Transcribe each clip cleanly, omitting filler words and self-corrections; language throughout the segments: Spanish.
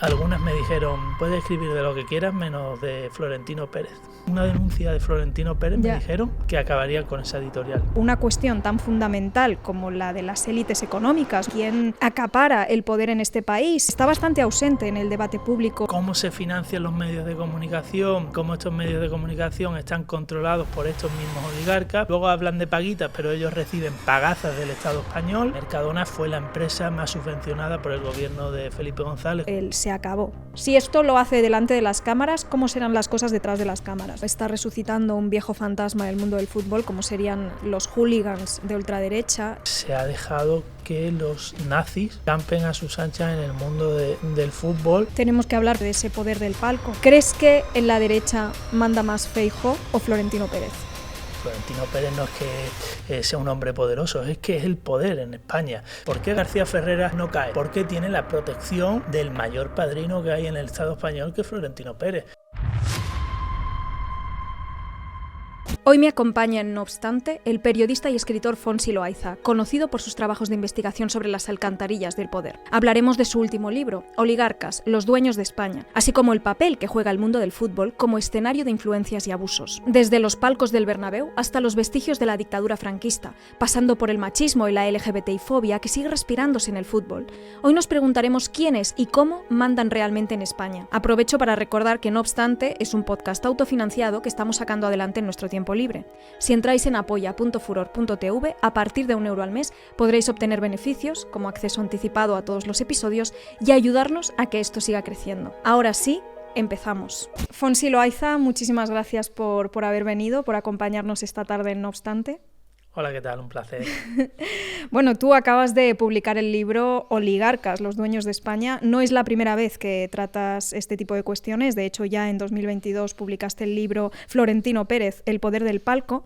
Algunas me dijeron, puedes escribir de lo que quieras menos de Florentino Pérez. Una denuncia de Florentino Pérez me dijeron que acabaría con esa editorial. Una cuestión tan fundamental como la de las élites económicas, quién acapara el poder en este país, está bastante ausente en el debate público. Cómo se financian los medios de comunicación, cómo estos medios de comunicación están controlados por estos mismos oligarcas. Luego hablan de paguitas, pero ellos reciben pagazas del Estado español. Mercadona fue la empresa más subvencionada por el gobierno de Felipe González. Se acabó. Si esto lo hace delante de las cámaras, ¿cómo serán las cosas detrás de las cámaras? Está resucitando un viejo fantasma del mundo del fútbol, como serían los hooligans de ultraderecha. Se ha dejado que los nazis campen a sus anchas en el mundo del fútbol. Tenemos que hablar de ese poder del palco. ¿Crees que en la derecha manda más Feijóo o Florentino Pérez? Florentino Pérez no es que sea un hombre poderoso, es que es el poder en España. ¿Por qué García Ferreras no cae? Porque tiene la protección del mayor padrino que hay en el Estado español, que es Florentino Pérez. Hoy me acompaña, no obstante, el periodista y escritor Fonsi Loaiza, conocido por sus trabajos de investigación sobre las alcantarillas del poder. Hablaremos de su último libro, Oligarcas, los dueños de España, así como el papel que juega el mundo del fútbol como escenario de influencias y abusos. Desde los palcos del Bernabéu hasta los vestigios de la dictadura franquista, pasando por el machismo y la LGBTI-fobia que sigue respirándose en el fútbol. Hoy nos preguntaremos quiénes y cómo mandan realmente en España. Aprovecho para recordar que, no obstante, es un podcast autofinanciado que estamos sacando adelante en nuestro tiempo libre. Si entráis en apoya.furor.tv, a partir de €1 al mes podréis obtener beneficios como acceso anticipado a todos los episodios y ayudarnos a que esto siga creciendo. Ahora sí, empezamos. Fonsi Loaiza, muchísimas gracias por haber venido, por acompañarnos esta tarde en No Obstante. Hola, ¿qué tal? Un placer. Bueno, tú acabas de publicar el libro Oligarcas, los dueños de España. No es la primera vez que tratas este tipo de cuestiones. De hecho, ya en 2022 publicaste el libro Florentino Pérez, El poder del palco.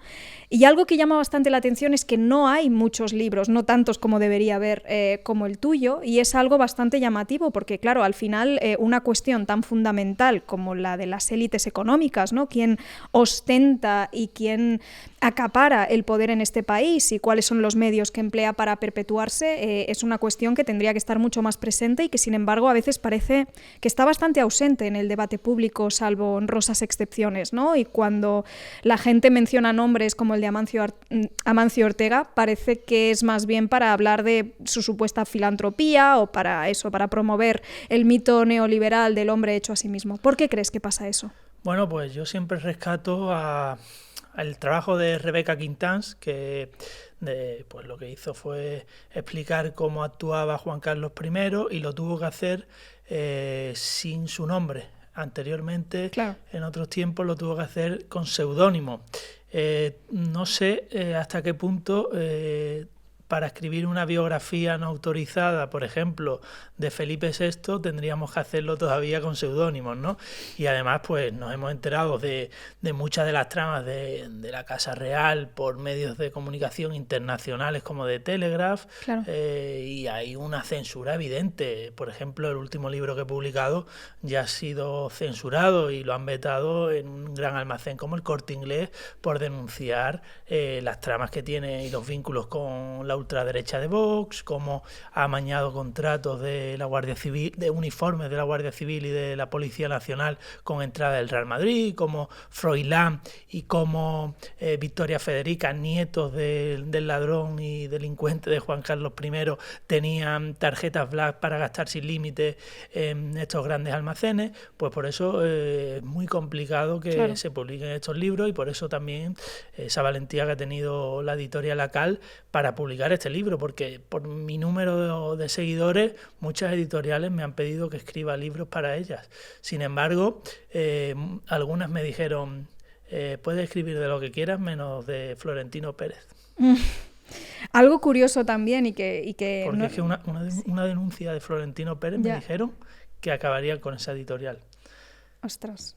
Y algo que llama bastante la atención es que no hay muchos libros, no tantos como debería haber, como el tuyo. Y es algo bastante llamativo porque, claro, al final una cuestión tan fundamental como la de las élites económicas, ¿no? Quién ostenta y quién acapara el poder en este país y cuáles son los medios que emplea para perpetuarse, es una cuestión que tendría que estar mucho más presente y que, sin embargo, a veces parece que está bastante ausente en el debate público, salvo honrosas excepciones, ¿no? Y cuando la gente menciona nombres como el de Amancio Ortega, parece que es más bien para hablar de su supuesta filantropía o para promover el mito neoliberal del hombre hecho a sí mismo. ¿Por qué crees que pasa eso? Bueno, pues yo siempre rescato al trabajo de Rebeca Quintans, que pues lo que hizo fue explicar cómo actuaba Juan Carlos I y lo tuvo que hacer sin su nombre. Anteriormente, claro, en otros tiempos lo tuvo que hacer con seudónimo. No sé hasta qué punto para escribir una biografía no autorizada, por ejemplo, de Felipe VI, tendríamos que hacerlo todavía con seudónimos, ¿no? Y además, pues nos hemos enterado de muchas de las tramas de la Casa Real por medios de comunicación internacionales como de Telegraph, claro. Y hay una censura evidente. Por ejemplo, el último libro que he publicado ya ha sido censurado y lo han vetado en un gran almacén como el Corte Inglés por denunciar las tramas que tiene y los vínculos con la ultraderecha de Vox, cómo ha amañado contratos de la Guardia Civil, de uniformes de la Guardia Civil y de la Policía Nacional con entrada del Real Madrid, como Froilán y como Victoria Federica, nietos del ladrón y delincuente de Juan Carlos I, tenían tarjetas black para gastar sin límite en estos grandes almacenes. Pues por eso es muy complicado que claro, se publiquen estos libros, y por eso también esa valentía que ha tenido la editorial Acal para publicar este libro, porque por mi número de seguidores muchas editoriales me han pedido que escriba libros para ellas. Sin embargo, algunas me dijeron, puedes escribir de lo que quieras menos de Florentino Pérez. Algo curioso también y que porque es que una denuncia de Florentino Pérez me dijeron que acabaría con esa editorial. Ostras.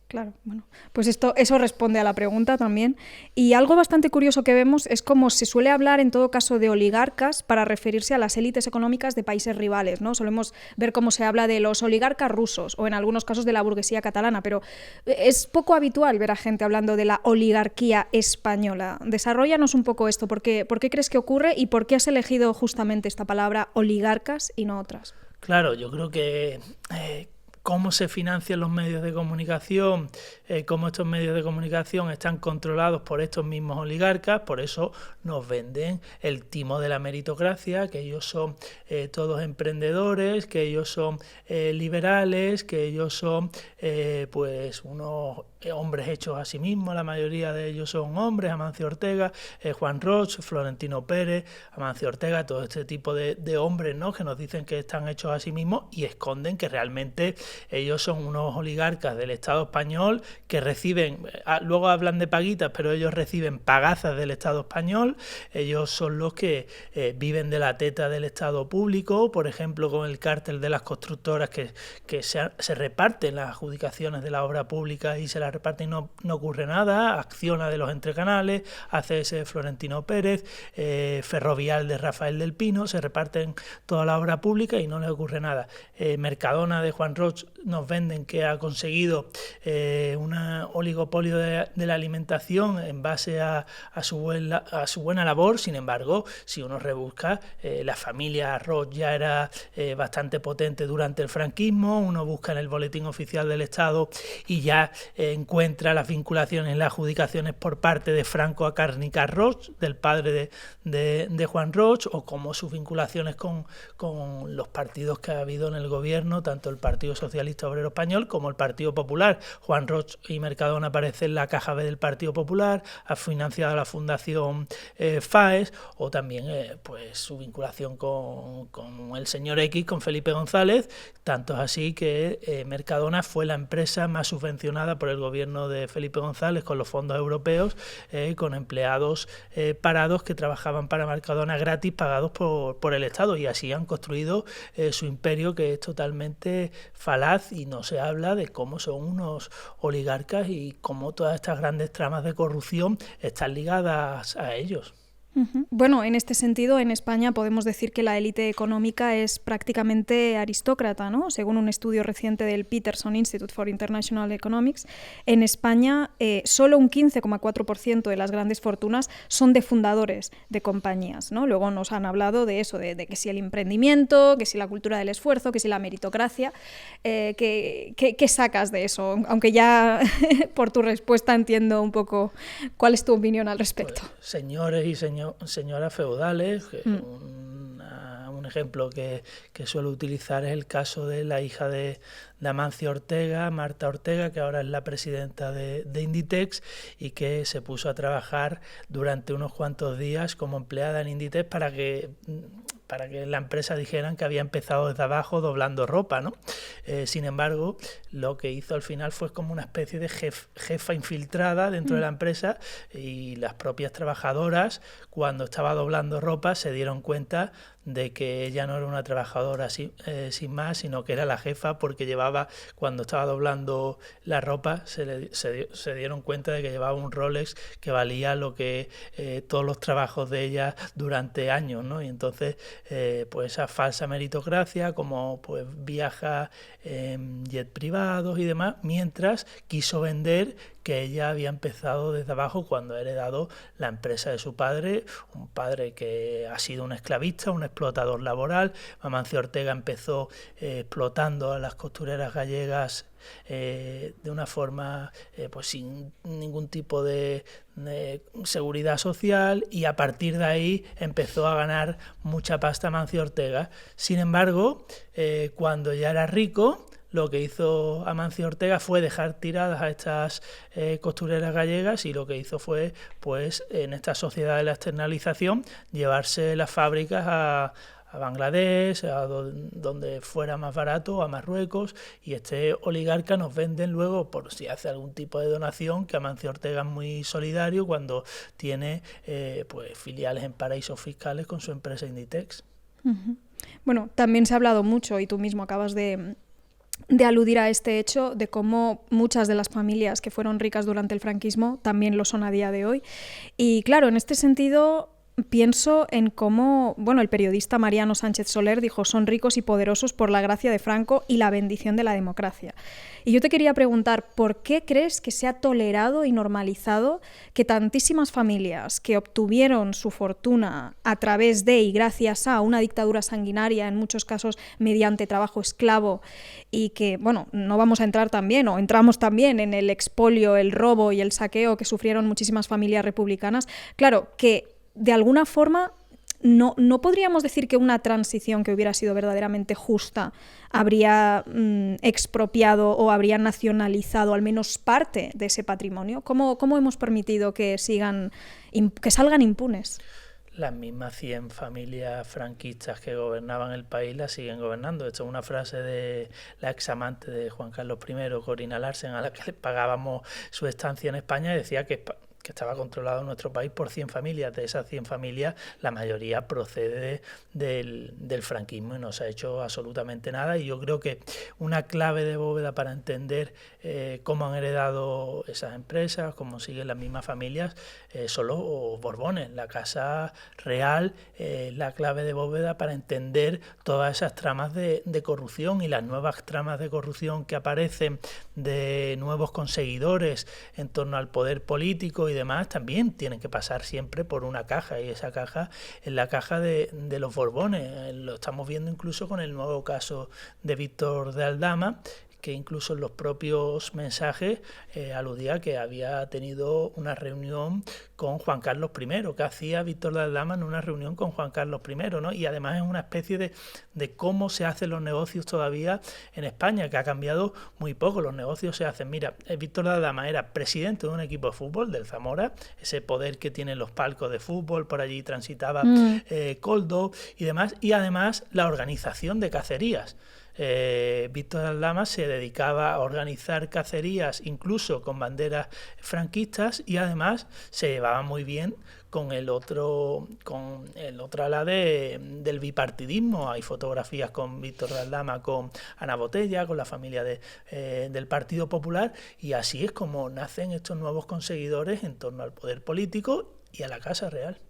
Claro, bueno, pues eso responde a la pregunta también. Y algo bastante curioso que vemos es cómo se suele hablar en todo caso de oligarcas para referirse a las élites económicas de países rivales, ¿no? Solemos ver cómo se habla de los oligarcas rusos o en algunos casos de la burguesía catalana, pero es poco habitual ver a gente hablando de la oligarquía española. Desarróllanos un poco esto, ¿por qué crees que ocurre y por qué has elegido justamente esta palabra oligarcas y no otras? Claro, yo creo que cómo se financian los medios de comunicación, cómo estos medios de comunicación están controlados por estos mismos oligarcas, por eso nos venden el timo de la meritocracia, que ellos son todos emprendedores, que ellos son liberales, que ellos son pues unos hombres hechos a sí mismos, la mayoría de ellos son hombres, Amancio Ortega, Juan Roch, Florentino Pérez, Amancio Ortega, todo este tipo de hombres, ¿no?, que nos dicen que están hechos a sí mismos y esconden que realmente ellos son unos oligarcas del Estado español que reciben, luego hablan de paguitas, pero ellos reciben pagazas del Estado español, ellos son los que viven de la teta del Estado público, por ejemplo, con el cártel de las constructoras que se reparten las adjudicaciones de la obra pública y se las reparten y no ocurre nada, Acciona de los entrecanales, ACS de Florentino Pérez, Ferrovial de Rafael del Pino, se reparten toda la obra pública y no les ocurre nada. Mercadona de Juan Roch nos venden que ha conseguido un oligopolio de la alimentación en base a su buena labor. Sin embargo, si uno rebusca, la familia Roch ya era bastante potente durante el franquismo, uno busca en el boletín oficial del Estado y ya encuentra las vinculaciones en las adjudicaciones por parte de Franco a Cárnicas Roch, del padre de Juan Roch, o como sus vinculaciones con los partidos que ha habido en el gobierno, tanto el Partido Socialista Obrero Español como el Partido Popular. Juan Roch y Mercadona aparecen en la caja B del Partido Popular, ha financiado la Fundación FAES, o también pues su vinculación con el señor X, con Felipe González, tanto es así que Mercadona fue la empresa más subvencionada por el gobierno de Felipe González con los fondos europeos, con empleados parados que trabajaban para Mercadona gratis, pagados por el Estado, y así han construido su imperio, que es totalmente falaz, y no se habla de cómo son unos oligarcas y cómo todas estas grandes tramas de corrupción están ligadas a ellos. Bueno, en este sentido, en España podemos decir que la élite económica es prácticamente aristócrata, ¿no? Según un estudio reciente del Peterson Institute for International Economics, en España solo un 15,4% de las grandes fortunas son de fundadores de compañías, ¿no? Luego nos han hablado de eso, de que si el emprendimiento, que si la cultura del esfuerzo, que si la meritocracia. ¿Qué sacas de eso? Aunque ya por tu respuesta entiendo un poco cuál es tu opinión al respecto. Pues, señores y señoras feudales, un ejemplo que suelo utilizar es el caso de la hija de Amancio Ortega, Marta Ortega, que ahora es la presidenta de Inditex y que se puso a trabajar durante unos cuantos días como empleada en Inditex para que la empresa dijeran que había empezado desde abajo doblando ropa, ¿no? Sin embargo, lo que hizo al final fue como una especie de jefa infiltrada dentro de la empresa, y las propias trabajadoras, cuando estaba doblando ropa, se dieron cuenta de que ella no era una trabajadora sin más, sino que era la jefa, porque cuando estaba doblando la ropa, se dieron cuenta de que llevaba un Rolex que valía lo que todos los trabajos de ella durante años, ¿no? Y entonces pues esa falsa meritocracia, como pues viaja en jet privados y demás, mientras quiso vender que ella había empezado desde abajo cuando ha heredado la empresa de su padre, un padre que ha sido un esclavista, un explotador laboral. Amancio Ortega empezó explotando a las costureras gallegas de una forma pues sin ningún tipo de seguridad social, y a partir de ahí empezó a ganar mucha pasta Amancio Ortega. Sin embargo, cuando ya era rico, lo que hizo Amancio Ortega fue dejar tiradas a estas costureras gallegas, y lo que hizo fue, pues en esta sociedad de la externalización, llevarse las fábricas a Bangladesh, a donde fuera más barato, a Marruecos, y este oligarca nos venden luego, por si hace algún tipo de donación, que Amancio Ortega es muy solidario cuando tiene pues filiales en paraísos fiscales con su empresa Inditex. Bueno, también se ha hablado mucho, y tú mismo acabas de aludir a este hecho, de cómo muchas de las familias que fueron ricas durante el franquismo también lo son a día de hoy. Y claro, en este sentido, pienso en cómo, bueno, el periodista Mariano Sánchez Soler dijo: son ricos y poderosos por la gracia de Franco y la bendición de la democracia. Y yo te quería preguntar, ¿por qué crees que se ha tolerado y normalizado que tantísimas familias que obtuvieron su fortuna a través de y gracias a una dictadura sanguinaria, en muchos casos mediante trabajo esclavo, y que, bueno, no vamos a entrar también, o entramos también en el expolio, el robo y el saqueo que sufrieron muchísimas familias republicanas, claro, que de alguna forma no podríamos decir que una transición que hubiera sido verdaderamente justa habría expropiado o habría nacionalizado al menos parte de ese patrimonio? ¿Cómo hemos permitido que salgan impunes? Las mismas 100 familias franquistas que gobernaban el país las siguen gobernando. Esto es una frase de la examante de Juan Carlos I, Corina Larsen, a la que le pagábamos su estancia en España, y decía que estaba controlado en nuestro país por 100 familias. De esas 100 familias, la mayoría procede del franquismo y no se ha hecho absolutamente nada. Y yo creo que una clave de Bóveda para entender cómo han heredado esas empresas, cómo siguen las mismas familias, son los Borbones. La Casa Real es la clave de Bóveda para entender todas esas tramas de corrupción, y las nuevas tramas de corrupción que aparecen de nuevos conseguidores en torno al poder político y demás, también tienen que pasar siempre por una caja, y esa caja es la caja de los Borbones. Lo estamos viendo incluso con el nuevo caso de Víctor de Aldama, que incluso en los propios mensajes aludía que había tenido una reunión con Juan Carlos I, que hacía Víctor de Aldama en una reunión con Juan Carlos I, ¿no? Y además es una especie de cómo se hacen los negocios todavía en España, que ha cambiado muy poco. Los negocios se hacen, mira, Víctor de Aldama era presidente de un equipo de fútbol, del Zamora, ese poder que tienen los palcos de fútbol, por allí transitaba Koldo y demás, y además la organización de cacerías. Víctor de Aldama se dedicaba a organizar cacerías incluso con banderas franquistas, y además se llevaba muy bien con el otro ala del bipartidismo. Hay fotografías con Víctor de Aldama, con Ana Botella, con la familia del Partido Popular, y así es como nacen estos nuevos conseguidores en torno al poder político y a la Casa Real.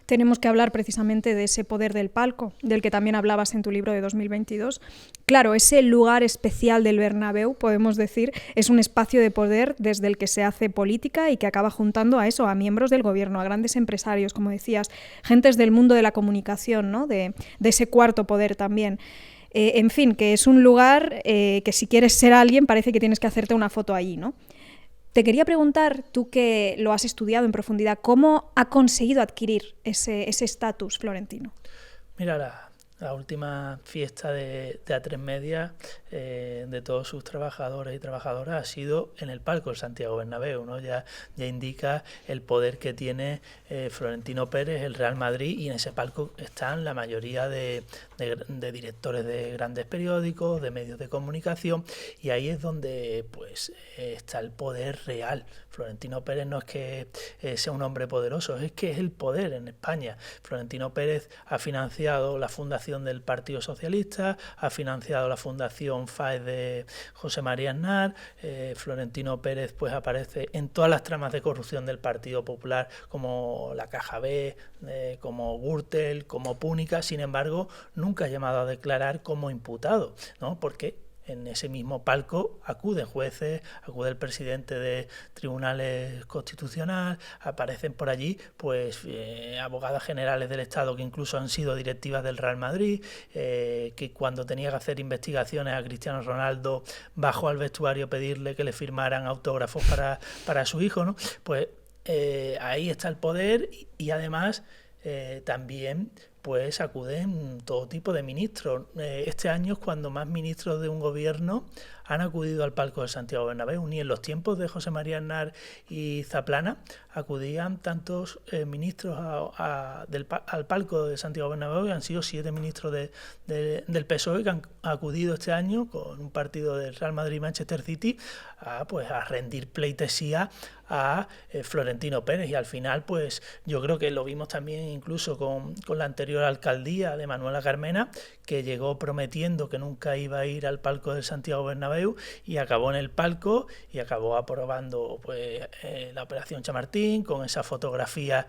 Tenemos que hablar precisamente de ese poder del palco, del que también hablabas en tu libro de 2022. Claro, ese lugar especial del Bernabéu, podemos decir, es un espacio de poder desde el que se hace política y que acaba juntando a eso, a miembros del gobierno, a grandes empresarios, como decías, gentes del mundo de la comunicación, ¿no? de ese cuarto poder también. En fin, que es un lugar que si quieres ser alguien parece que tienes que hacerte una foto allí, ¿no? Te quería preguntar, tú que lo has estudiado en profundidad, ¿cómo ha conseguido adquirir ese estatus Florentino? Mira, la última fiesta de A3 Media de todos sus trabajadores y trabajadoras ha sido en el palco del Santiago Bernabéu, ¿no? Ya indica el poder que tiene Florentino Pérez, el Real Madrid, y en ese palco están la mayoría de directores de grandes periódicos, de medios de comunicación, y ahí es donde pues está el poder real. Florentino Pérez no es que sea un hombre poderoso, es que es el poder en España. Florentino Pérez ha financiado la fundación del Partido Socialista, ha financiado la fundación FAES de José María Aznar. Florentino Pérez pues aparece en todas las tramas de corrupción del Partido Popular, como la Caja B, como Gürtel, como Púnica. Sin embargo, nunca ha llamado a declarar como imputado, ¿no? Porque en ese mismo palco acuden jueces, acude el presidente de tribunales constitucionales, aparecen por allí pues abogadas generales del Estado que incluso han sido directivas del Real Madrid, que cuando tenía que hacer investigaciones a Cristiano Ronaldo bajó al vestuario a pedirle que le firmaran autógrafos para su hijo, ¿no? Pues ahí está el poder, y además también pues acuden todo tipo de ministros. Este año es cuando más ministros de un gobierno han acudido al palco de Santiago Bernabéu. Ni en los tiempos de José María Aznar y Zaplana acudían tantos ministros al palco de Santiago Bernabéu, y han sido 7 ministros del PSOE que han acudido este año con un partido del Real Madrid y Manchester City a rendir pleitesía a Florentino Pérez, y al final pues yo creo que lo vimos también incluso con la anterior alcaldía de Manuela Carmena, que llegó prometiendo que nunca iba a ir al palco del Santiago Bernabéu y acabó en el palco y acabó aprobando pues la Operación Chamartín, con esa fotografía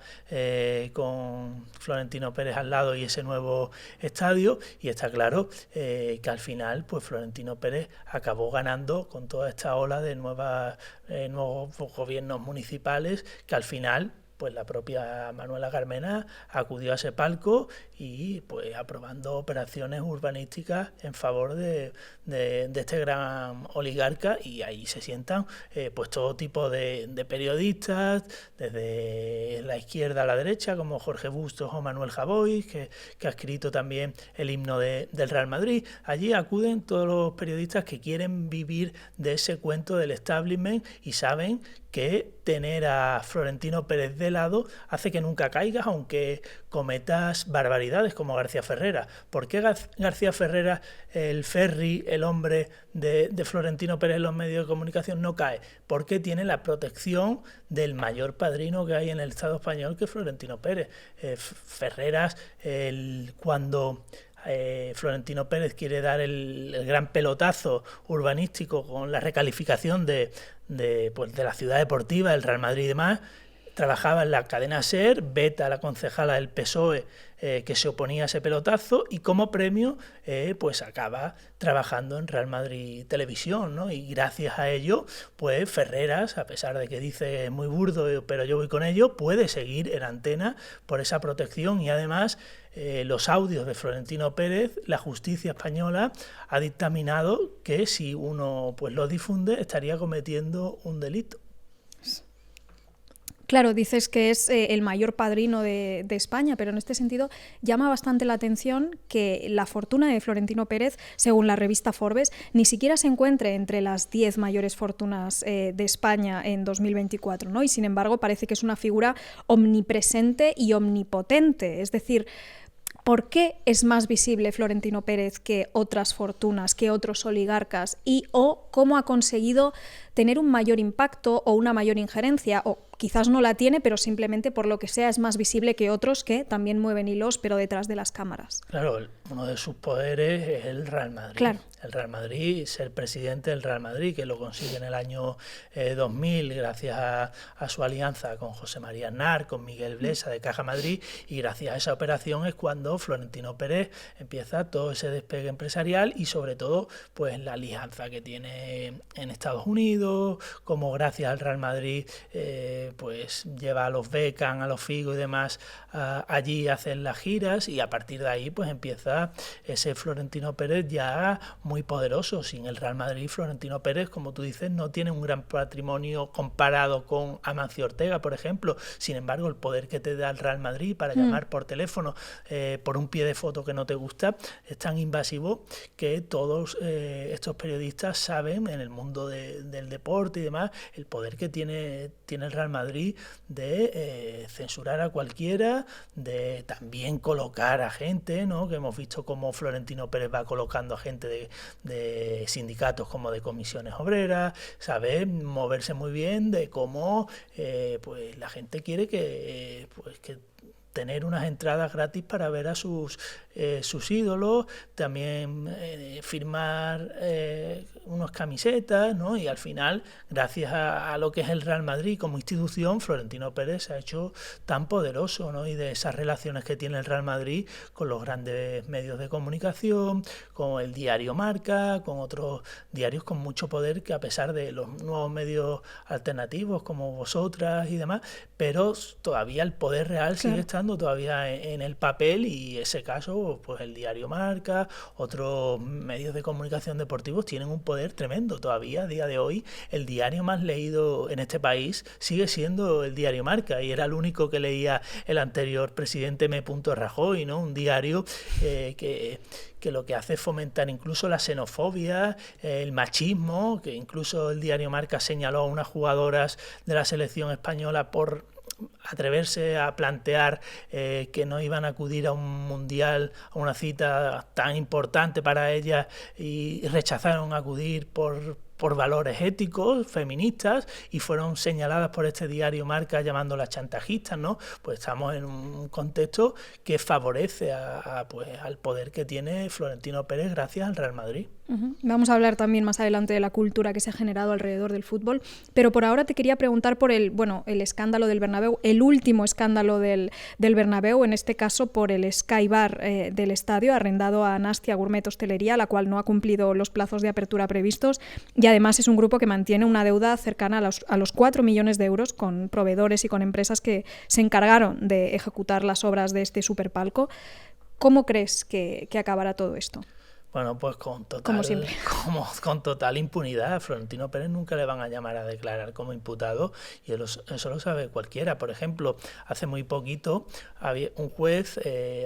con Florentino Pérez al lado y ese nuevo estadio, y está claro que al final pues Florentino Pérez acabó ganando con toda esta ola de nuevos gobiernos municipales, que al final pues la propia Manuela Carmena acudió a ese palco y pues aprobando operaciones urbanísticas en favor de este gran oligarca, y ahí se sientan pues todo tipo de periodistas, desde la izquierda a la derecha, como Jorge Bustos o Manuel Javois, que ha escrito también el himno del Real Madrid. Allí acuden todos los periodistas que quieren vivir de ese cuento del establishment y saben que tener a Florentino Pérez de lado hace que nunca caigas, aunque cometas barbaridades como García Ferrera. ¿Por qué García Ferrera, el Ferri, el hombre de Florentino Pérez en los medios de comunicación, no cae? Porque tiene la protección del mayor padrino que hay en el Estado español, que es Florentino Pérez. Ferreras, cuando Florentino Pérez quiere dar el gran pelotazo urbanístico con la recalificación de la ciudad deportiva, el Real Madrid y demás, trabajaba en la cadena SER, Beta, la concejala del PSOE, que se oponía a ese pelotazo, y como premio pues acaba trabajando en Real Madrid Televisión, ¿no? Y gracias a ello pues Ferreras, a pesar de que dice muy burdo, pero yo voy con ello, puede seguir en antena por esa protección. Y además los audios de Florentino Pérez, la justicia española ha dictaminado que si uno pues los difunde estaría cometiendo un delito. Claro, dices que es el mayor padrino de España, pero en este sentido llama bastante la atención que la fortuna de Florentino Pérez, según la revista Forbes, ni siquiera se encuentre entre las 10 mayores fortunas de España en 2024, ¿no? Y sin embargo parece que es una figura omnipresente y omnipotente. Es decir, ¿por qué es más visible Florentino Pérez que otras fortunas, que otros oligarcas? O cómo ha conseguido tener un mayor impacto o una mayor injerencia, o quizás no la tiene, pero simplemente por lo que sea es más visible que otros que también mueven hilos, pero detrás de las cámaras. Claro, uno de sus poderes es el Real Madrid. Claro. El Real Madrid, ser presidente del Real Madrid, que lo consigue en el año 2000 gracias a su alianza con José María Aznar, con Miguel Blesa de Caja Madrid, y gracias a esa operación es cuando Florentino Pérez empieza todo ese despegue empresarial, y sobre todo pues la alianza que tiene en Estados Unidos, como gracias al Real Madrid pues lleva a los Beckham, a los Figo y demás allí a hacer las giras, y a partir de ahí pues empieza ese Florentino Pérez ya muy poderoso. Sin el Real Madrid, Florentino Pérez, como tú dices, no tiene un gran patrimonio comparado con Amancio Ortega, por ejemplo. Sin embargo, el poder que te da el Real Madrid para llamar por teléfono por un pie de foto que no te gusta es tan invasivo que todos estos periodistas saben, en el mundo del deporte y demás, el poder que tiene el Real Madrid de censurar a cualquiera, de también colocar a gente, ¿no? Que hemos visto cómo Florentino Pérez va colocando a gente de sindicatos como de comisiones obreras, sabe moverse muy bien de cómo pues la gente quiere que tener unas entradas gratis para ver a sus ídolos, también firmar unas camisetas, ¿no? Y al final, gracias a lo que es el Real Madrid como institución, Florentino Pérez se ha hecho tan poderoso, ¿no? Y de esas relaciones que tiene el Real Madrid con los grandes medios de comunicación, con el diario Marca, con otros diarios con mucho poder, que a pesar de los nuevos medios alternativos como Vosotras y demás, pero todavía el poder real sigue estando todavía en el papel, y ese caso pues el diario Marca, otros medios de comunicación deportivos tienen un poder tremendo. Todavía a día de hoy el diario más leído en este país sigue siendo el diario Marca, y era el único que leía el anterior presidente M. Rajoy, ¿no? Un diario que lo que hace es fomentar incluso la xenofobia, el machismo, que incluso el diario Marca señaló a unas jugadoras de la selección española por atreverse a plantear que no iban a acudir a un mundial, a una cita tan importante para ellas, y rechazaron acudir por valores éticos, feministas, y fueron señaladas por este diario Marca llamándolas chantajistas, ¿no? Pues estamos en un contexto que favorece pues, al poder que tiene Florentino Pérez gracias al Real Madrid. Vamos a hablar también más adelante de la cultura que se ha generado alrededor del fútbol, pero por ahora te quería preguntar por el escándalo del Bernabéu, el último escándalo del Bernabéu, en este caso por el Sky Bar del estadio, arrendado a Nastia Gourmet Hostelería, la cual no ha cumplido los plazos de apertura previstos, y además es un grupo que mantiene una deuda cercana a los 4 millones de euros con proveedores y con empresas que se encargaron de ejecutar las obras de este superpalco. ¿Cómo crees que acabará todo esto? Bueno, pues con total impunidad. A Florentino Pérez nunca le van a llamar a declarar como imputado, y eso lo sabe cualquiera. Por ejemplo, hace muy poquito un juez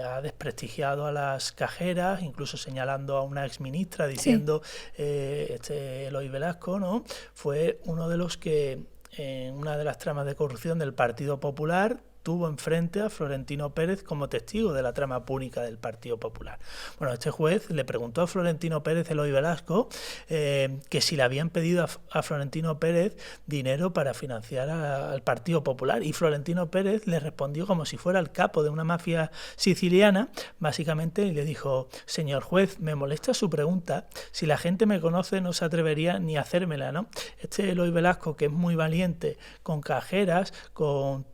ha desprestigiado a las cajeras, incluso señalando a una exministra, diciendo Eloy Velasco, ¿no? Fue uno de los que en una de las tramas de corrupción del Partido Popular tuvo enfrente a Florentino Pérez como testigo de la trama púnica del Partido Popular. Bueno, este juez le preguntó a Florentino Pérez, Eloy Velasco, que si le habían pedido a Florentino Pérez dinero para financiar al Partido Popular, y Florentino Pérez le respondió como si fuera el capo de una mafia siciliana, básicamente, y le dijo: señor juez, me molesta su pregunta, si la gente me conoce no se atrevería ni a hacérmela, ¿no? Este Eloy Velasco, que es muy valiente con cajeras, con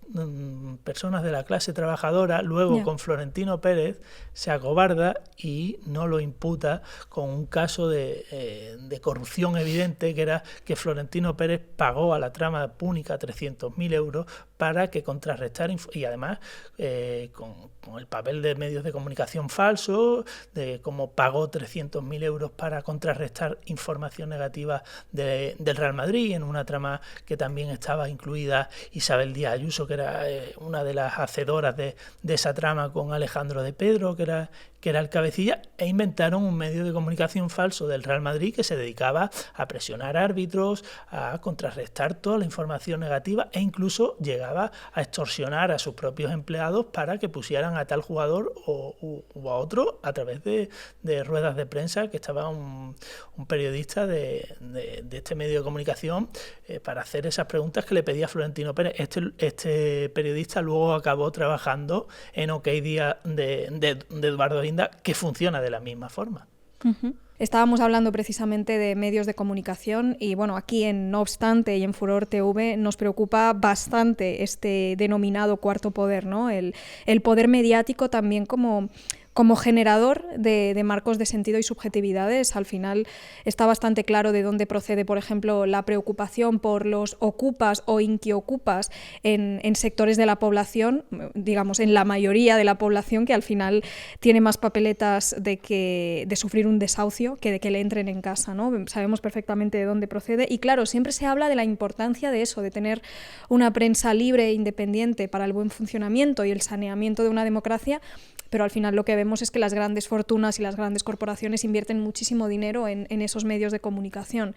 personas de la clase trabajadora, luego con Florentino Pérez se acobarda y no lo imputa con un caso de corrupción evidente, que era que Florentino Pérez pagó a la trama púnica 300.000 euros para que contrarrestar, y además con el papel de medios de comunicación falso, de cómo pagó 300.000 euros para contrarrestar información negativa del Real Madrid, en una trama que también estaba incluida Isabel Díaz Ayuso, que era una de las hacedoras de esa trama, con Alejandro de Pedro, que era el cabecilla, e inventaron un medio de comunicación falso del Real Madrid que se dedicaba a presionar árbitros, a contrarrestar toda la información negativa, e incluso llegaba a extorsionar a sus propios empleados para que pusieran a tal jugador o a otro a través de ruedas de prensa, que estaba un periodista de este medio de comunicación para hacer esas preguntas que le pedía Florentino Pérez. Este periodista luego acabó trabajando en OK Día de Eduardo Inda, que funciona de la misma forma. Estábamos hablando precisamente de medios de comunicación y bueno, aquí en No Obstante y en Furor TV nos preocupa bastante este denominado cuarto poder, ¿no? El poder mediático también como generador de marcos de sentido y subjetividades. Al final está bastante claro de dónde procede, por ejemplo, la preocupación por los ocupas o inquiocupas en sectores de la población, digamos, en la mayoría de la población, que al final tiene más papeletas de sufrir un desahucio que de que le entren en casa, ¿no? Sabemos perfectamente de dónde procede y, claro, siempre se habla de la importancia de eso, de tener una prensa libre e independiente para el buen funcionamiento y el saneamiento de una democracia, pero al final lo que vemos es que las grandes fortunas y las grandes corporaciones invierten muchísimo dinero en esos medios de comunicación.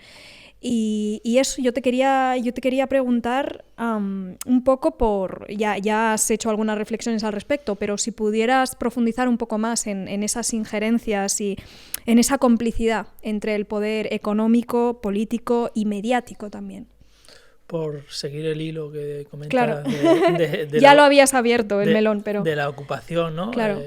Y eso yo te quería preguntar un poco ya has hecho algunas reflexiones al respecto, pero si pudieras profundizar un poco más en esas injerencias y en esa complicidad entre el poder económico, político y mediático también. Por seguir el hilo que comentabas, claro. Ya lo habías abierto el melón, pero de la ocupación, ¿no? Claro.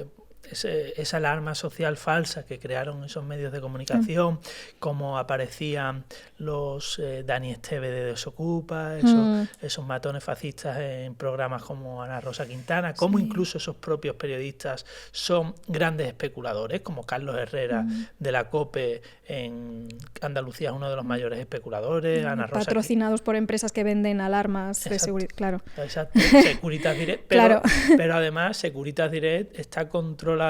Esa alarma social falsa que crearon esos medios de comunicación, cómo aparecían los Dani Esteve de Desocupa, esos matones fascistas en programas como Ana Rosa Quintana, cómo incluso esos propios periodistas son grandes especuladores, como Carlos Herrera de la COPE en Andalucía es uno de los mayores especuladores, Ana Rosa patrocinados por empresas que venden alarmas de seguridad, claro. Exacto, Securitas Direct, pero además Securitas Direct está controlada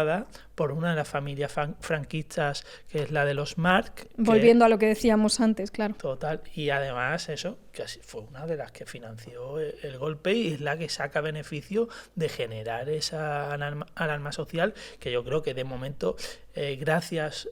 por una de las familias franquistas, que es la de los Marc. Volviendo a lo que decíamos antes, claro. Total, y además eso, que así fue una de las que financió el golpe y es la que saca beneficio de generar esa alarma social, que yo creo que de momento, gracias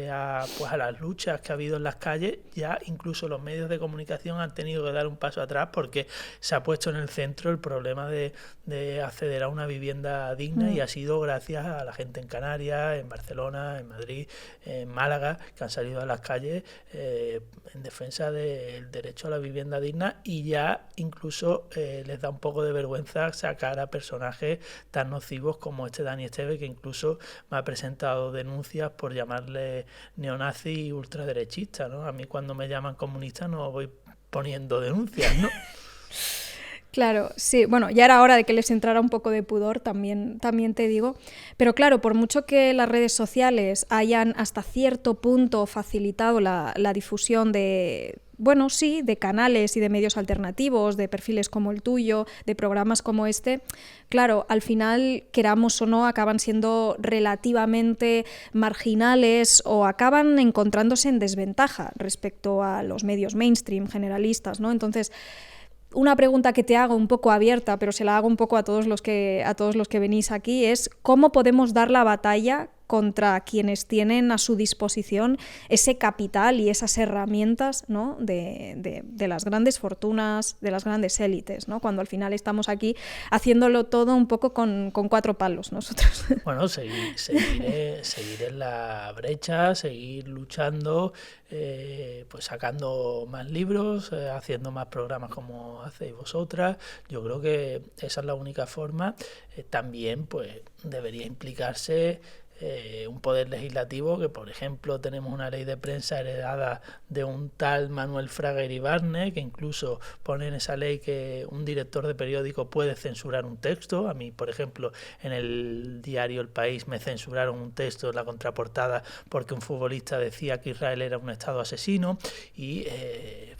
a las luchas que ha habido en las calles, ya incluso los medios de comunicación han tenido que dar un paso atrás, porque se ha puesto en el centro el problema de acceder a una vivienda digna y ha sido gracias a la gente en Canarias, en Barcelona, en Madrid, en Málaga, que han salido a las calles en defensa del derecho a la vivienda digna, y ya incluso les da un poco de vergüenza sacar a personajes tan nocivos como Dani Esteve, que incluso me ha presentado denuncias por llamarle neonazi y ultraderechista, ¿no? A mí cuando me llaman comunista no voy poniendo denuncias, ¿no? Claro, sí, bueno, ya era hora de que les entrara un poco de pudor, también te digo, pero claro, por mucho que las redes sociales hayan hasta cierto punto facilitado la difusión de, bueno, sí, de canales y de medios alternativos, de perfiles como el tuyo, de programas como este, claro, al final, queramos o no, acaban siendo relativamente marginales o acaban encontrándose en desventaja respecto a los medios mainstream, generalistas, ¿no? Entonces, una pregunta que te hago un poco abierta, pero se la hago un poco a todos los que venís aquí, es ¿cómo podemos dar la batalla contra quienes tienen a su disposición ese capital y esas herramientas, ¿no? de las grandes fortunas, de las grandes élites, ¿no? Cuando al final estamos aquí haciéndolo todo un poco con 4 palos nosotros? Bueno, seguir en la brecha, seguir luchando, pues sacando más libros, haciendo más programas como hacéis vosotras. Yo creo que esa es la única forma. También pues debería implicarse un poder legislativo, que por ejemplo tenemos una ley de prensa heredada de un tal Manuel Fraga Iribarne, que incluso pone en esa ley que un director de periódico puede censurar un texto. A mí, por ejemplo, en el diario El País me censuraron un texto en la contraportada porque un futbolista decía que Israel era un estado asesino y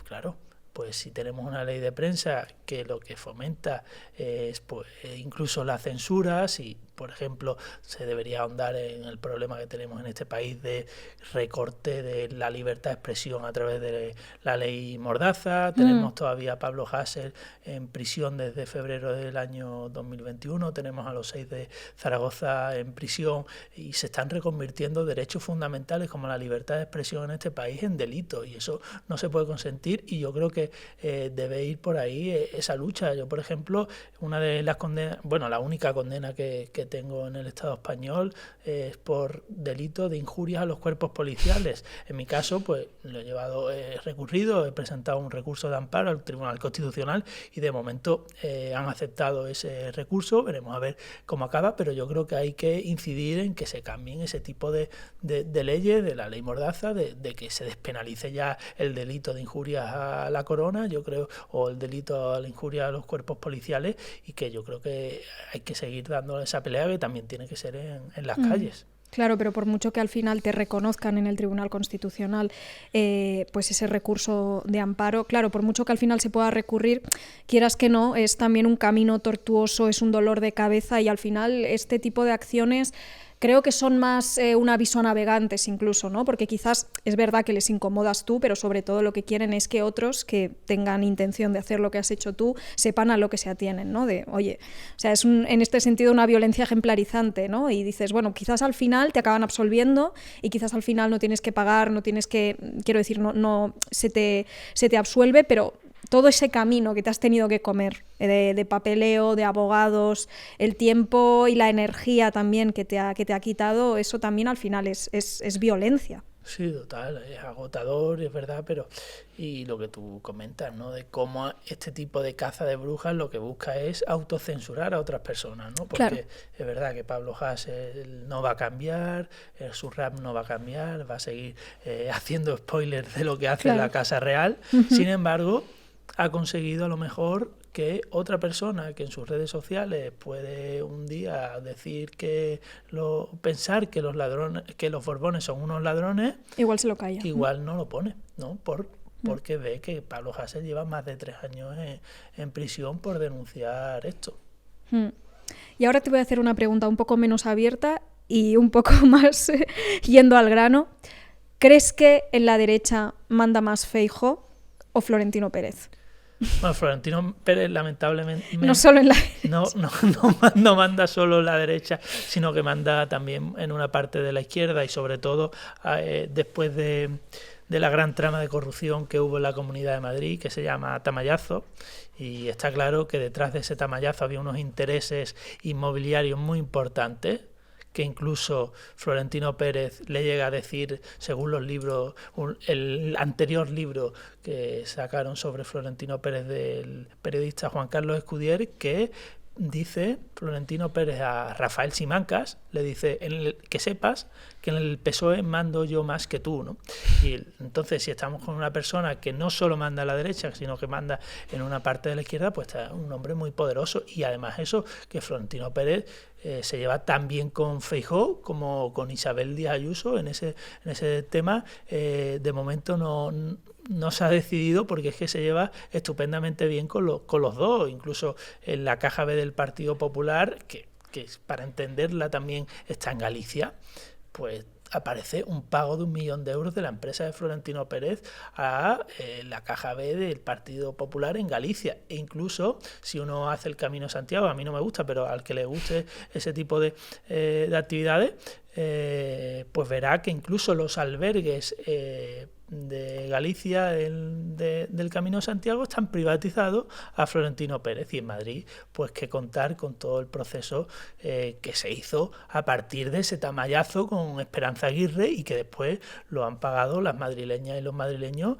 claro, pues si tenemos una ley de prensa que lo que fomenta es pues incluso la censura, si por ejemplo se debería ahondar en el problema que tenemos en este país de recorte de la libertad de expresión a través de la ley Mordaza. Tenemos todavía a Pablo Hasél en prisión desde febrero del año 2021, tenemos a los 6 de Zaragoza en prisión y se están reconvirtiendo derechos fundamentales como la libertad de expresión en este país en delitos, y eso no se puede consentir, y yo creo que debe ir por ahí esa lucha. Yo, por ejemplo, una de las condenas, bueno, la única condena que tengo en el Estado español es por delito de injurias a los cuerpos policiales. En mi caso, pues lo he llevado, recurrido, he presentado un recurso de amparo al Tribunal Constitucional y de momento han aceptado ese recurso. Veremos a ver cómo acaba, pero yo creo que hay que incidir en que se cambien ese tipo de leyes, de la ley Mordaza, de que se despenalice ya el delito de injurias a la corona, yo creo, o el delito a la injuria a los cuerpos policiales, y que yo creo que hay que seguir dando esa pelea que también tiene que ser en las calles. Claro, pero por mucho que al final te reconozcan en el Tribunal Constitucional pues ese recurso de amparo, claro, por mucho que al final se pueda recurrir, quieras que no, es también un camino tortuoso, es un dolor de cabeza, y al final este tipo de acciones creo que son más un aviso a navegantes incluso, ¿no? Porque quizás es verdad que les incomodas tú, pero sobre todo lo que quieren es que otros que tengan intención de hacer lo que has hecho tú sepan a lo que se atienen, ¿no? De, oye, o sea, es en este sentido una violencia ejemplarizante, ¿no? Y dices, bueno, quizás al final te acaban absolviendo y quizás al final no tienes que pagar, no tienes que, quiero decir, no se te absuelve, pero todo ese camino que te has tenido que comer de papeleo, de abogados, el tiempo y la energía también que te ha quitado, eso también al final es violencia. Sí, total, es agotador, es verdad, pero y lo que tú comentas, ¿no? De cómo este tipo de caza de brujas lo que busca es autocensurar a otras personas, ¿no? Porque claro, es verdad que Pablo Hasél no va a cambiar, su rap no va a cambiar, va a seguir haciendo spoilers de lo que hace la Casa Real. Sin embargo, ha conseguido a lo mejor que otra persona que en sus redes sociales puede un día decir pensar que los ladrones, que los Borbones son unos ladrones, igual se lo calla, igual no lo pone, ¿no? Porque ve que Pablo Hasél lleva más de 3 años en prisión por denunciar esto. Y ahora te voy a hacer una pregunta un poco menos abierta y un poco más yendo al grano. ¿Crees que en la derecha manda más Feijóo o Florentino Pérez? Bueno, Florentino Pérez lamentablemente no solo en la no manda solo en la derecha, sino que manda también en una parte de la izquierda, y sobre todo después de la gran trama de corrupción que hubo en la Comunidad de Madrid, que se llama Tamallazo, y está claro que detrás de ese tamallazo había unos intereses inmobiliarios muy importantes que incluso Florentino Pérez le llega a decir, según los libros, el anterior libro que sacaron sobre Florentino Pérez del periodista Juan Carlos Escudier, que dice Florentino Pérez a Rafael Simancas, le dice que sepas que en el PSOE mando yo más que tú, ¿no? Y entonces, si estamos con una persona que no solo manda a la derecha, sino que manda en una parte de la izquierda, pues está un hombre muy poderoso. Y además eso, que Florentino Pérez se lleva tan bien con Feijóo como con Isabel Díaz Ayuso en ese tema. De momento no se ha decidido, porque es que se lleva estupendamente bien con los dos. Incluso en la caja B del Partido Popular, que para entenderla también está en Galicia, pues aparece un pago de 1 millón de euros de la empresa de Florentino Pérez a la caja B del Partido Popular en Galicia. E incluso si uno hace el Camino de Santiago, a mí no me gusta, pero al que le guste ese tipo de actividades, pues verá que incluso los albergues de Galicia del Camino de Santiago están privatizados a Florentino Pérez. Y en Madrid, pues que contar con todo el proceso que se hizo a partir de ese tamallazo con Esperanza Aguirre, y que después lo han pagado las madrileñas y los madrileños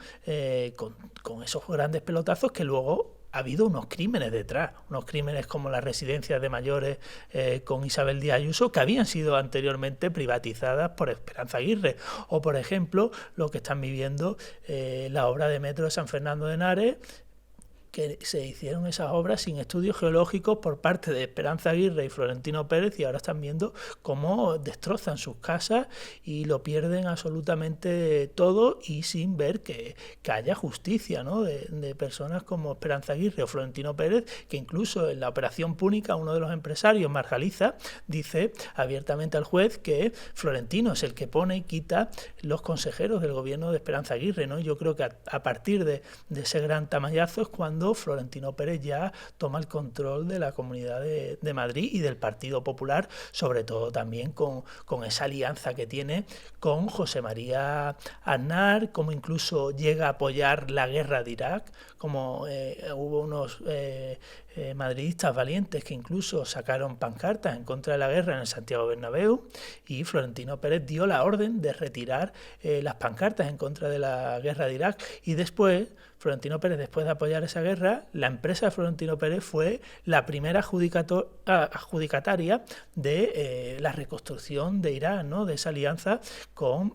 con esos grandes pelotazos, que luego ha habido unos crímenes detrás, unos crímenes como las residencias de mayores con Isabel Díaz Ayuso, que habían sido anteriormente privatizadas por Esperanza Aguirre, o por ejemplo lo que están viviendo la obra de metro de San Fernando de Henares, que se hicieron esas obras sin estudios geológicos por parte de Esperanza Aguirre y Florentino Pérez, y ahora están viendo cómo destrozan sus casas y lo pierden absolutamente todo, y sin ver que haya justicia, ¿no? de personas como Esperanza Aguirre o Florentino Pérez, que incluso en la Operación Púnica uno de los empresarios, Margaliza, dice abiertamente al juez que Florentino es el que pone y quita los consejeros del gobierno de Esperanza Aguirre, ¿no? Yo creo que a partir de ese gran tamallazo es cuando Florentino Pérez ya toma el control de la Comunidad de Madrid y del Partido Popular, sobre todo también con esa alianza que tiene con José María Aznar, como incluso llega a apoyar la guerra de Irak, como hubo unos madridistas valientes que incluso sacaron pancartas en contra de la guerra en el Santiago Bernabéu, y Florentino Pérez dio la orden de retirar las pancartas en contra de la guerra de Irak. Y después Florentino Pérez, después de apoyar esa guerra, la empresa de Florentino Pérez fue la primera adjudicataria de la reconstrucción de Irán, ¿no? De esa alianza con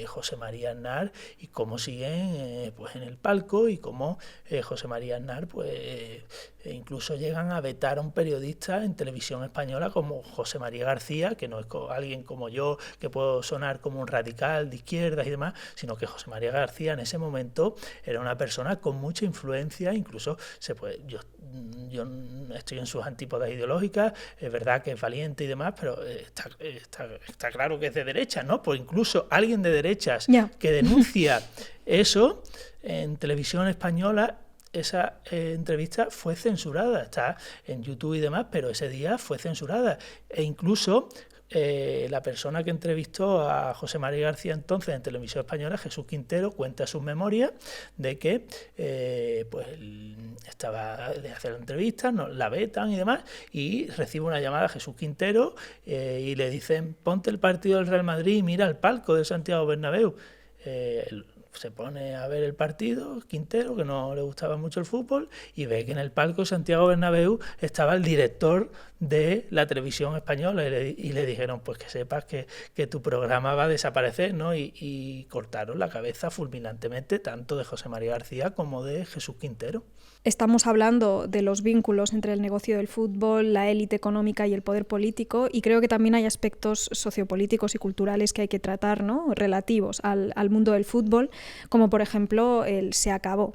José María Aznar, y cómo siguen pues en el palco, y cómo José María Aznar pues incluso llegan a vetar a un periodista en televisión española como José María García, que no es alguien como yo, que puedo sonar como un radical de izquierdas y demás, sino que José María García en ese momento era una persona con mucha influencia. Incluso yo estoy en sus antípodas ideológicas, es verdad que es valiente y demás, pero está claro que es de derechas, ¿no? Pues incluso alguien de derechas que denuncia eso en televisión española, esa entrevista fue censurada, está en YouTube y demás, pero ese día fue censurada. E incluso la persona que entrevistó a José María García entonces en Televisión Española, Jesús Quintero, cuenta sus memorias de que pues le hace la entrevista, la vetan y demás, y recibe una llamada a Jesús Quintero y le dicen: ponte el partido del Real Madrid y mira el palco de Santiago Bernabéu. Se pone a ver el partido, Quintero, que no le gustaba mucho el fútbol, y ve que en el palco de Santiago Bernabéu estaba el director de la televisión española, y le dijeron: pues que sepas que tu programa va a desaparecer, ¿no? Y cortaron la cabeza fulminantemente tanto de José María García como de Jesús Quintero. Estamos hablando de los vínculos entre el negocio del fútbol, la élite económica y el poder político, y creo que también hay aspectos sociopolíticos y culturales que hay que tratar, ¿no? Relativos al mundo del fútbol, como por ejemplo el se acabó.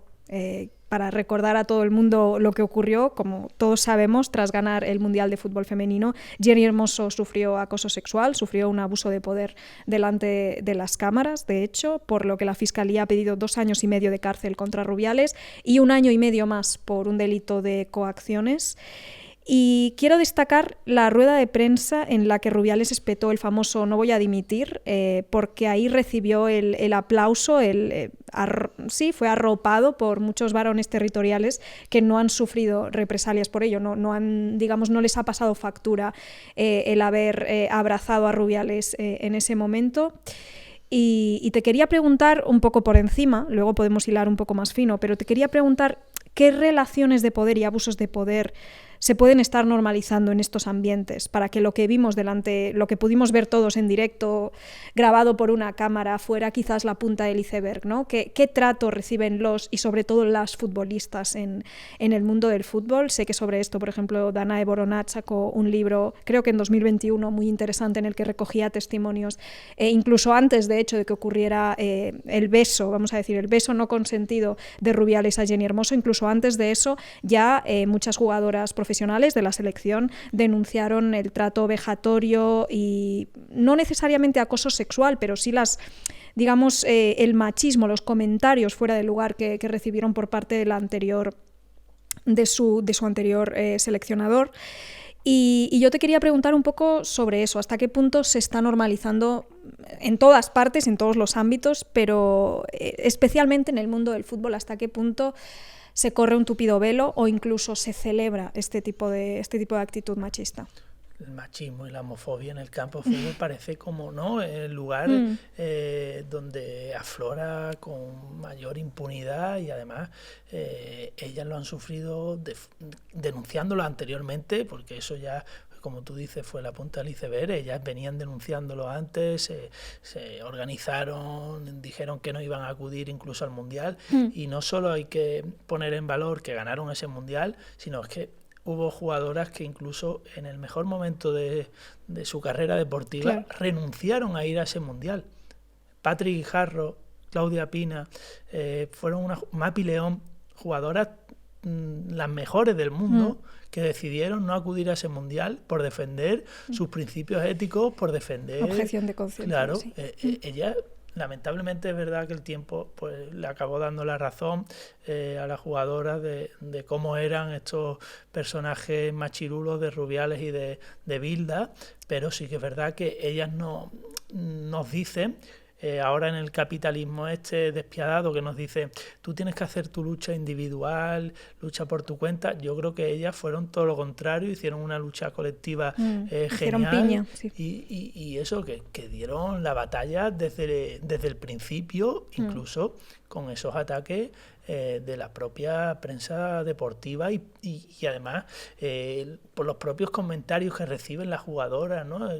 Para recordar a todo el mundo lo que ocurrió, como todos sabemos, tras ganar el Mundial de Fútbol Femenino, Jenny Hermoso sufrió acoso sexual, sufrió un abuso de poder delante de las cámaras, de hecho, por lo que la Fiscalía ha pedido 2 años y medio de cárcel contra Rubiales y 1 año y medio más por un delito de coacciones. Y quiero destacar la rueda de prensa en la que Rubiales espetó el famoso "no voy a dimitir", porque ahí recibió el aplauso, sí, fue arropado por muchos varones territoriales que no han sufrido represalias por ello, no les ha pasado factura el haber abrazado a Rubiales en ese momento. Y te quería preguntar un poco por encima, luego podemos hilar un poco más fino, pero te quería preguntar qué relaciones de poder y abusos de poder se pueden estar normalizando en estos ambientes para que lo que vimos lo que pudimos ver todos en directo, grabado por una cámara, fuera quizás la punta del iceberg, ¿no? ¿Qué trato reciben los y sobre todo las futbolistas en el mundo del fútbol? Sé que sobre esto, por ejemplo, Danae Boronat sacó un libro, creo que en 2021, muy interesante, en el que recogía testimonios, incluso antes, de hecho, de que ocurriera el beso no consentido de Rubiales a Jenny Hermoso, incluso antes de eso, ya muchas jugadoras profesionales de la selección denunciaron el trato vejatorio y no necesariamente acoso sexual, pero sí el machismo, los comentarios fuera de lugar que recibieron por parte de su anterior seleccionador. Y yo te quería preguntar un poco sobre eso, hasta qué punto se está normalizando en todas partes, en todos los ámbitos, pero especialmente en el mundo del fútbol, hasta qué punto se corre un tupido velo o incluso se celebra este tipo de actitud machista. El machismo y la homofobia en el campo de fútbol parece como el lugar donde aflora con mayor impunidad, y además ellas lo han sufrido denunciándolo anteriormente, porque eso ya, como tú dices, fue la punta del iceberg. Ellas venían denunciándolo antes, se organizaron, dijeron que no iban a acudir incluso al Mundial, y no solo hay que poner en valor que ganaron ese Mundial, sino es que hubo jugadoras que incluso en el mejor momento de su carrera deportiva renunciaron a ir a ese Mundial. Patrick Guijarro, Claudia Pina, Mapi León, jugadoras las mejores del mundo, que decidieron no acudir a ese Mundial por defender sus principios éticos, por defender... Objeción de conciencia. Claro, sí. Ella... Lamentablemente es verdad que el tiempo pues le acabó dando la razón a las jugadoras de cómo eran estos personajes machirulos de Rubiales y de Bilda, pero sí que es verdad que ellas nos dicen, ahora en el capitalismo despiadado, que nos dice tú tienes que hacer tu lucha individual, lucha por tu cuenta. Yo creo que ellas fueron todo lo contrario, hicieron una lucha colectiva genial, piña, sí. y eso, que dieron la batalla desde el principio, incluso con esos ataques de la propia prensa deportiva y además por los propios comentarios que reciben las jugadoras, ¿no?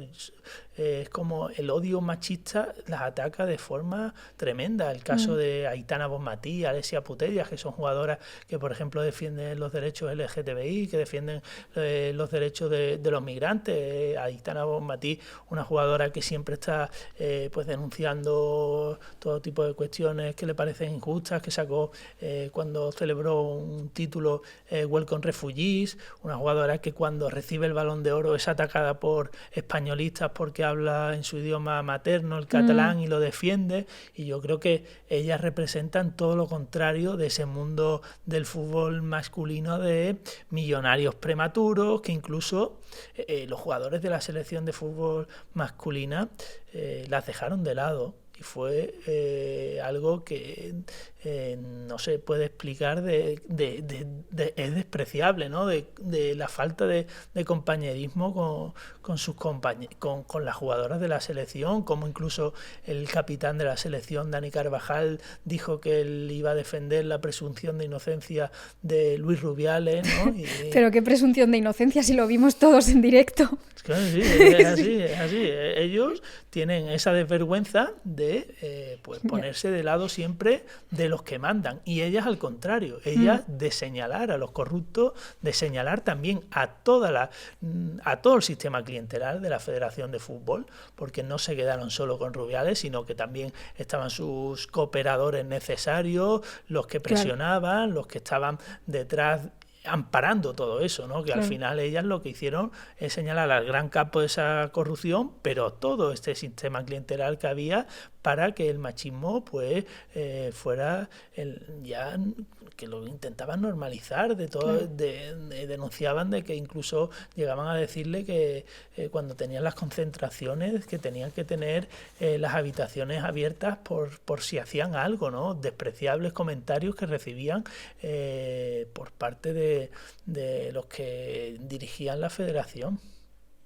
Es como el odio machista las ataca de forma tremenda. El caso de Aitana Bonmatí, Alessia Putellas, que son jugadoras que, por ejemplo, defienden los derechos LGTBI, que defienden los derechos de los migrantes. Aitana Bonmatí, una jugadora que siempre está pues denunciando todo tipo de cuestiones que le parecen injustas, que sacó cuando celebró un título Welcome Refugees, una jugadora que cuando recibe el Balón de Oro es atacada por españolistas porque habla en su idioma materno, el catalán, y lo defiende. Y yo creo que ellas representan todo lo contrario de ese mundo del fútbol masculino de millonarios prematuros, que incluso los jugadores de la selección de fútbol masculina las dejaron de lado. Y fue algo que no se puede explicar, es despreciable, ¿no? De la falta de compañerismo con las jugadoras de la selección, como incluso el capitán de la selección, Dani Carvajal, dijo que él iba a defender la presunción de inocencia de Luis Rubiales, ¿no? Pero qué presunción de inocencia si lo vimos todos en directo. Claro, sí, es así. Ellos tienen esa desvergüenza de pues ponerse de lado siempre de los que mandan, y ellas al contrario, ellas de señalar a los corruptos, de señalar también a todo el sistema clientelar de la Federación de Fútbol, porque no se quedaron solo con Rubiales, sino que también estaban sus cooperadores necesarios, los que presionaban, los que estaban detrás amparando todo eso, ¿no? Que al final ellas lo que hicieron es señalar al gran capo de esa corrupción, pero todo este sistema clientelar que había para que el machismo pues fuera ya que lo intentaban normalizar de todo, claro. Denunciaban de que incluso llegaban a decirle que cuando tenían las concentraciones que tenían que tener las habitaciones abiertas por si hacían algo, ¿no? Despreciables comentarios que recibían por parte de los que dirigían la federación.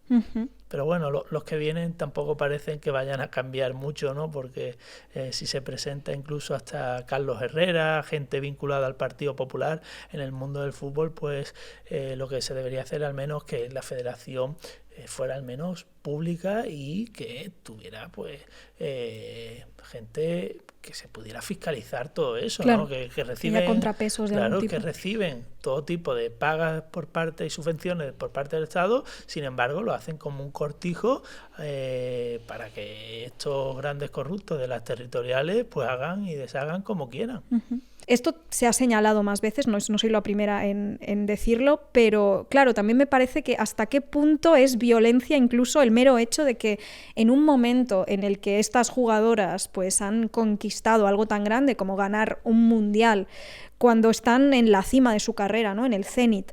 Uh-huh. Pero bueno, los que vienen tampoco parecen que vayan a cambiar mucho, ¿no? Porque si se presenta incluso hasta Carlos Herrera, gente vinculada al Partido Popular en el mundo del fútbol, pues lo que se debería hacer al menos que la federación fuera al menos pública y que tuviera pues gente que se pudiera fiscalizar todo eso, claro, ¿no? Que reciben contrapesos de claro, algún tipo. Que reciben todo tipo de pagas por parte y subvenciones por parte del Estado, sin embargo lo hacen como un cortijo para que estos grandes corruptos de las territoriales pues hagan y deshagan como quieran. Uh-huh. Esto se ha señalado más veces, no soy la primera en decirlo, pero claro, también me parece que hasta qué punto es violencia incluso el mero hecho de que en un momento en el que estas jugadoras pues han conquistado algo tan grande como ganar un mundial, cuando están en la cima de su carrera, ¿no? En el cenit,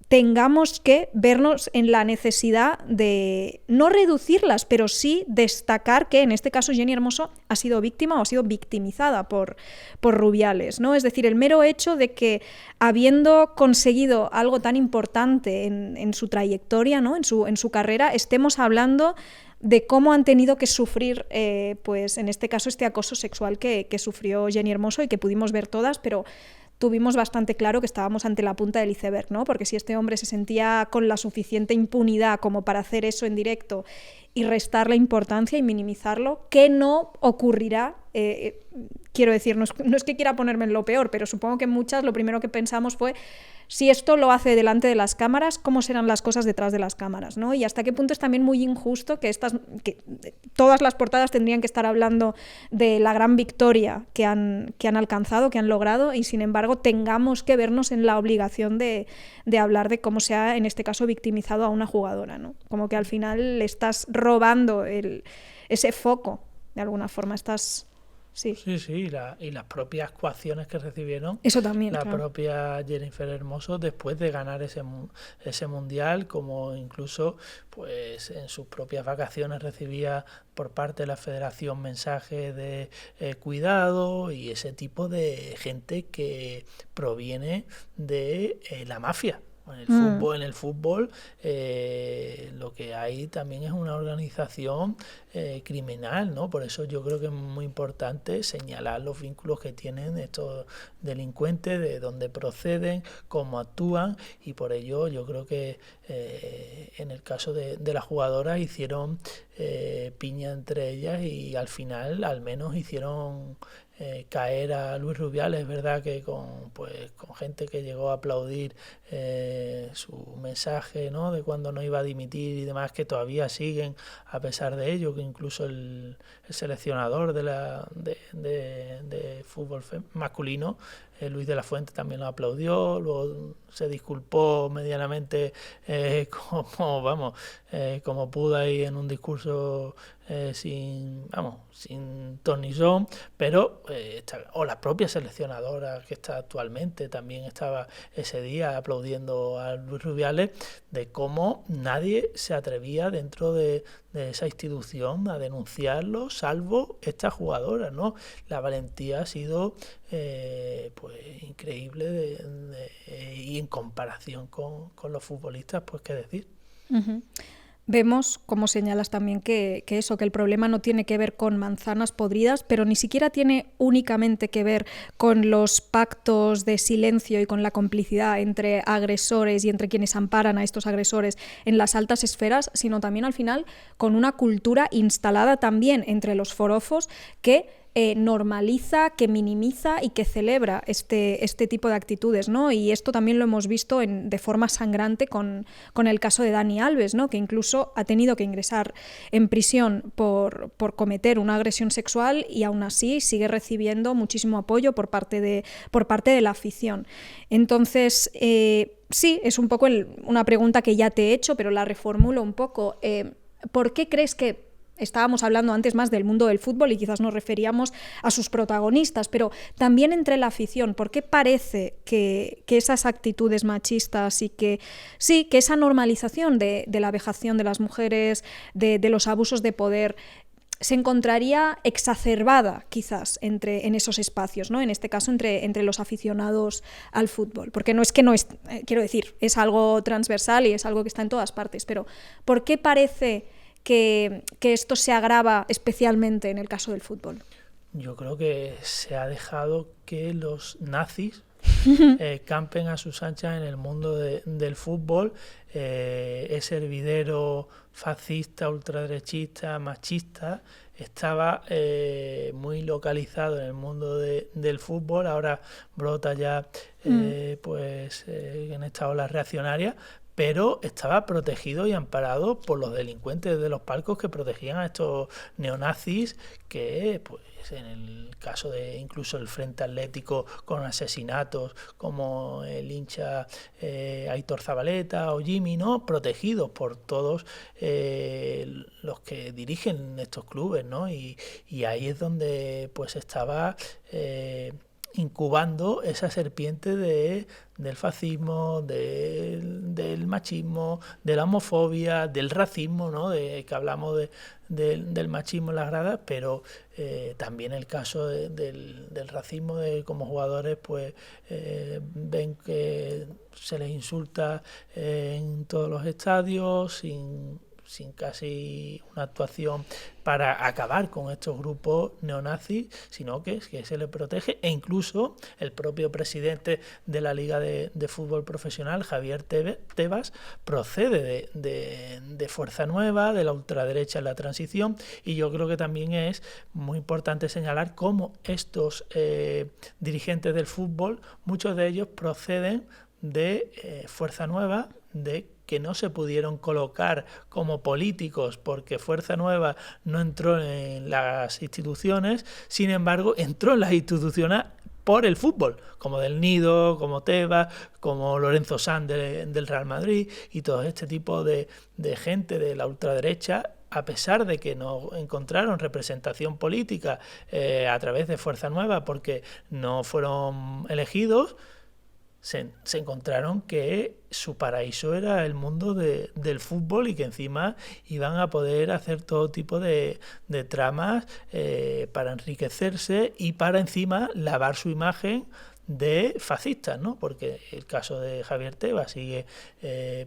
tengamos que vernos en la necesidad de no reducirlas, pero sí destacar que en este caso Jenny Hermoso ha sido víctima o ha sido victimizada por Rubiales, ¿no? Es decir, el mero hecho de que habiendo conseguido algo tan importante en su trayectoria, ¿no? en su carrera, estemos hablando de cómo han tenido que sufrir, pues en este caso, este acoso sexual que sufrió Jenny Hermoso y que pudimos ver todas, pero tuvimos bastante claro que estábamos ante la punta del iceberg, ¿no? Porque si este hombre se sentía con la suficiente impunidad como para hacer eso en directo y restarle importancia y minimizarlo, ¿qué no ocurrirá? Quiero decir, no es que quiera ponerme en lo peor, pero supongo que muchas lo primero que pensamos fue si esto lo hace delante de las cámaras, ¿cómo serán las cosas detrás de las cámaras, ¿no? Y hasta qué punto es también muy injusto que todas las portadas tendrían que estar hablando de la gran victoria que han alcanzado, que han logrado, y sin embargo tengamos que vernos en la obligación de hablar de cómo se ha, en este caso, victimizado a una jugadora, ¿no? Como que al final le estás robando ese foco, de alguna forma, estás... Sí, y las propias coacciones que recibieron. Eso también, la claro. propia Jennifer Hermoso después de ganar ese mundial, como incluso pues en sus propias vacaciones recibía por parte de la federación mensajes de cuidado y ese tipo de gente que proviene de la mafia. En el fútbol lo que hay también es una organización criminal, ¿no? Por eso yo creo que es muy importante señalar los vínculos que tienen estos delincuentes, de dónde proceden, cómo actúan, y por ello yo creo que en el caso de las jugadoras hicieron piña entre ellas y al final al menos hicieron caer a Luis Rubiales. Es verdad que con gente que llegó a aplaudir su mensaje, ¿no? De cuando no iba a dimitir y demás, que todavía siguen a pesar de ello, que incluso el seleccionador de fútbol masculino, Luis de la Fuente, también lo aplaudió, luego se disculpó medianamente como pudo ahí en un discurso sin ton ni son, pero o la propia seleccionadora que está actualmente también estaba ese día aplaudiendo a Luis Rubiales, de cómo nadie se atrevía dentro de esa institución a denunciarlo, salvo esta jugadora, ¿no? La valentía ha sido increíble y en comparación con los futbolistas, pues qué decir. Uh-huh. Vemos, como señalas también, que el problema no tiene que ver con manzanas podridas, pero ni siquiera tiene únicamente que ver con los pactos de silencio y con la complicidad entre agresores y entre quienes amparan a estos agresores en las altas esferas, sino también al final con una cultura instalada también entre los forofos que normaliza, que minimiza y que celebra este tipo de actitudes, ¿no? Y esto también lo hemos visto de forma sangrante con el caso de Dani Alves, ¿no? Que incluso ha tenido que ingresar en prisión por cometer una agresión sexual y aún así sigue recibiendo muchísimo apoyo por parte de la afición. Entonces, sí, es un poco una pregunta que ya te he hecho, pero la reformulo un poco. ¿Por qué crees que estábamos hablando antes más del mundo del fútbol y quizás nos referíamos a sus protagonistas, pero también entre la afición. ¿Por qué parece que esas actitudes machistas y que esa normalización de la vejación de las mujeres, de los abusos de poder, se encontraría exacerbada quizás en esos espacios, ¿no? En este caso entre los aficionados al fútbol? Porque quiero decir, es algo transversal y es algo que está en todas partes, pero ¿por qué parece que esto se agrava especialmente en el caso del fútbol? Yo creo que se ha dejado que los nazis campen a sus anchas en el mundo del fútbol. Ese hervidero fascista, ultraderechista, machista estaba muy localizado en el mundo del fútbol. Ahora brota ya en esta ola reaccionaria, pero estaba protegido y amparado por los delincuentes de los palcos que protegían a estos neonazis que, pues, en el caso de incluso el Frente Atlético con asesinatos como el hincha Aitor Zabaleta o Jimmy, ¿no? Protegidos por todos los que dirigen estos clubes, ¿no? Y ahí es donde pues estaba incubando esa serpiente del fascismo, del machismo, de la homofobia, del racismo, ¿no? Que hablamos del machismo en las gradas, pero también el caso del racismo, de como jugadores pues ven que se les insulta en todos los estadios sin casi una actuación para acabar con estos grupos neonazis, sino que se les protege. E incluso el propio presidente de la Liga de Fútbol Profesional, Javier Tebas, procede de Fuerza Nueva, de la ultraderecha en la transición, y yo creo que también es muy importante señalar cómo estos dirigentes del fútbol, muchos de ellos proceden de Fuerza Nueva, de que no se pudieron colocar como políticos porque Fuerza Nueva no entró en las instituciones, sin embargo entró en las instituciones por el fútbol, como Del Nido, como Tebas, como Lorenzo Sanz del Real Madrid y todo este tipo de gente de la ultraderecha, a pesar de que no encontraron representación política a través de Fuerza Nueva porque no fueron elegidos, se encontraron que su paraíso era el mundo del fútbol y que encima iban a poder hacer todo tipo de tramas para enriquecerse y para encima lavar su imagen de fascistas, ¿no? Porque el caso de Javier Tebas sigue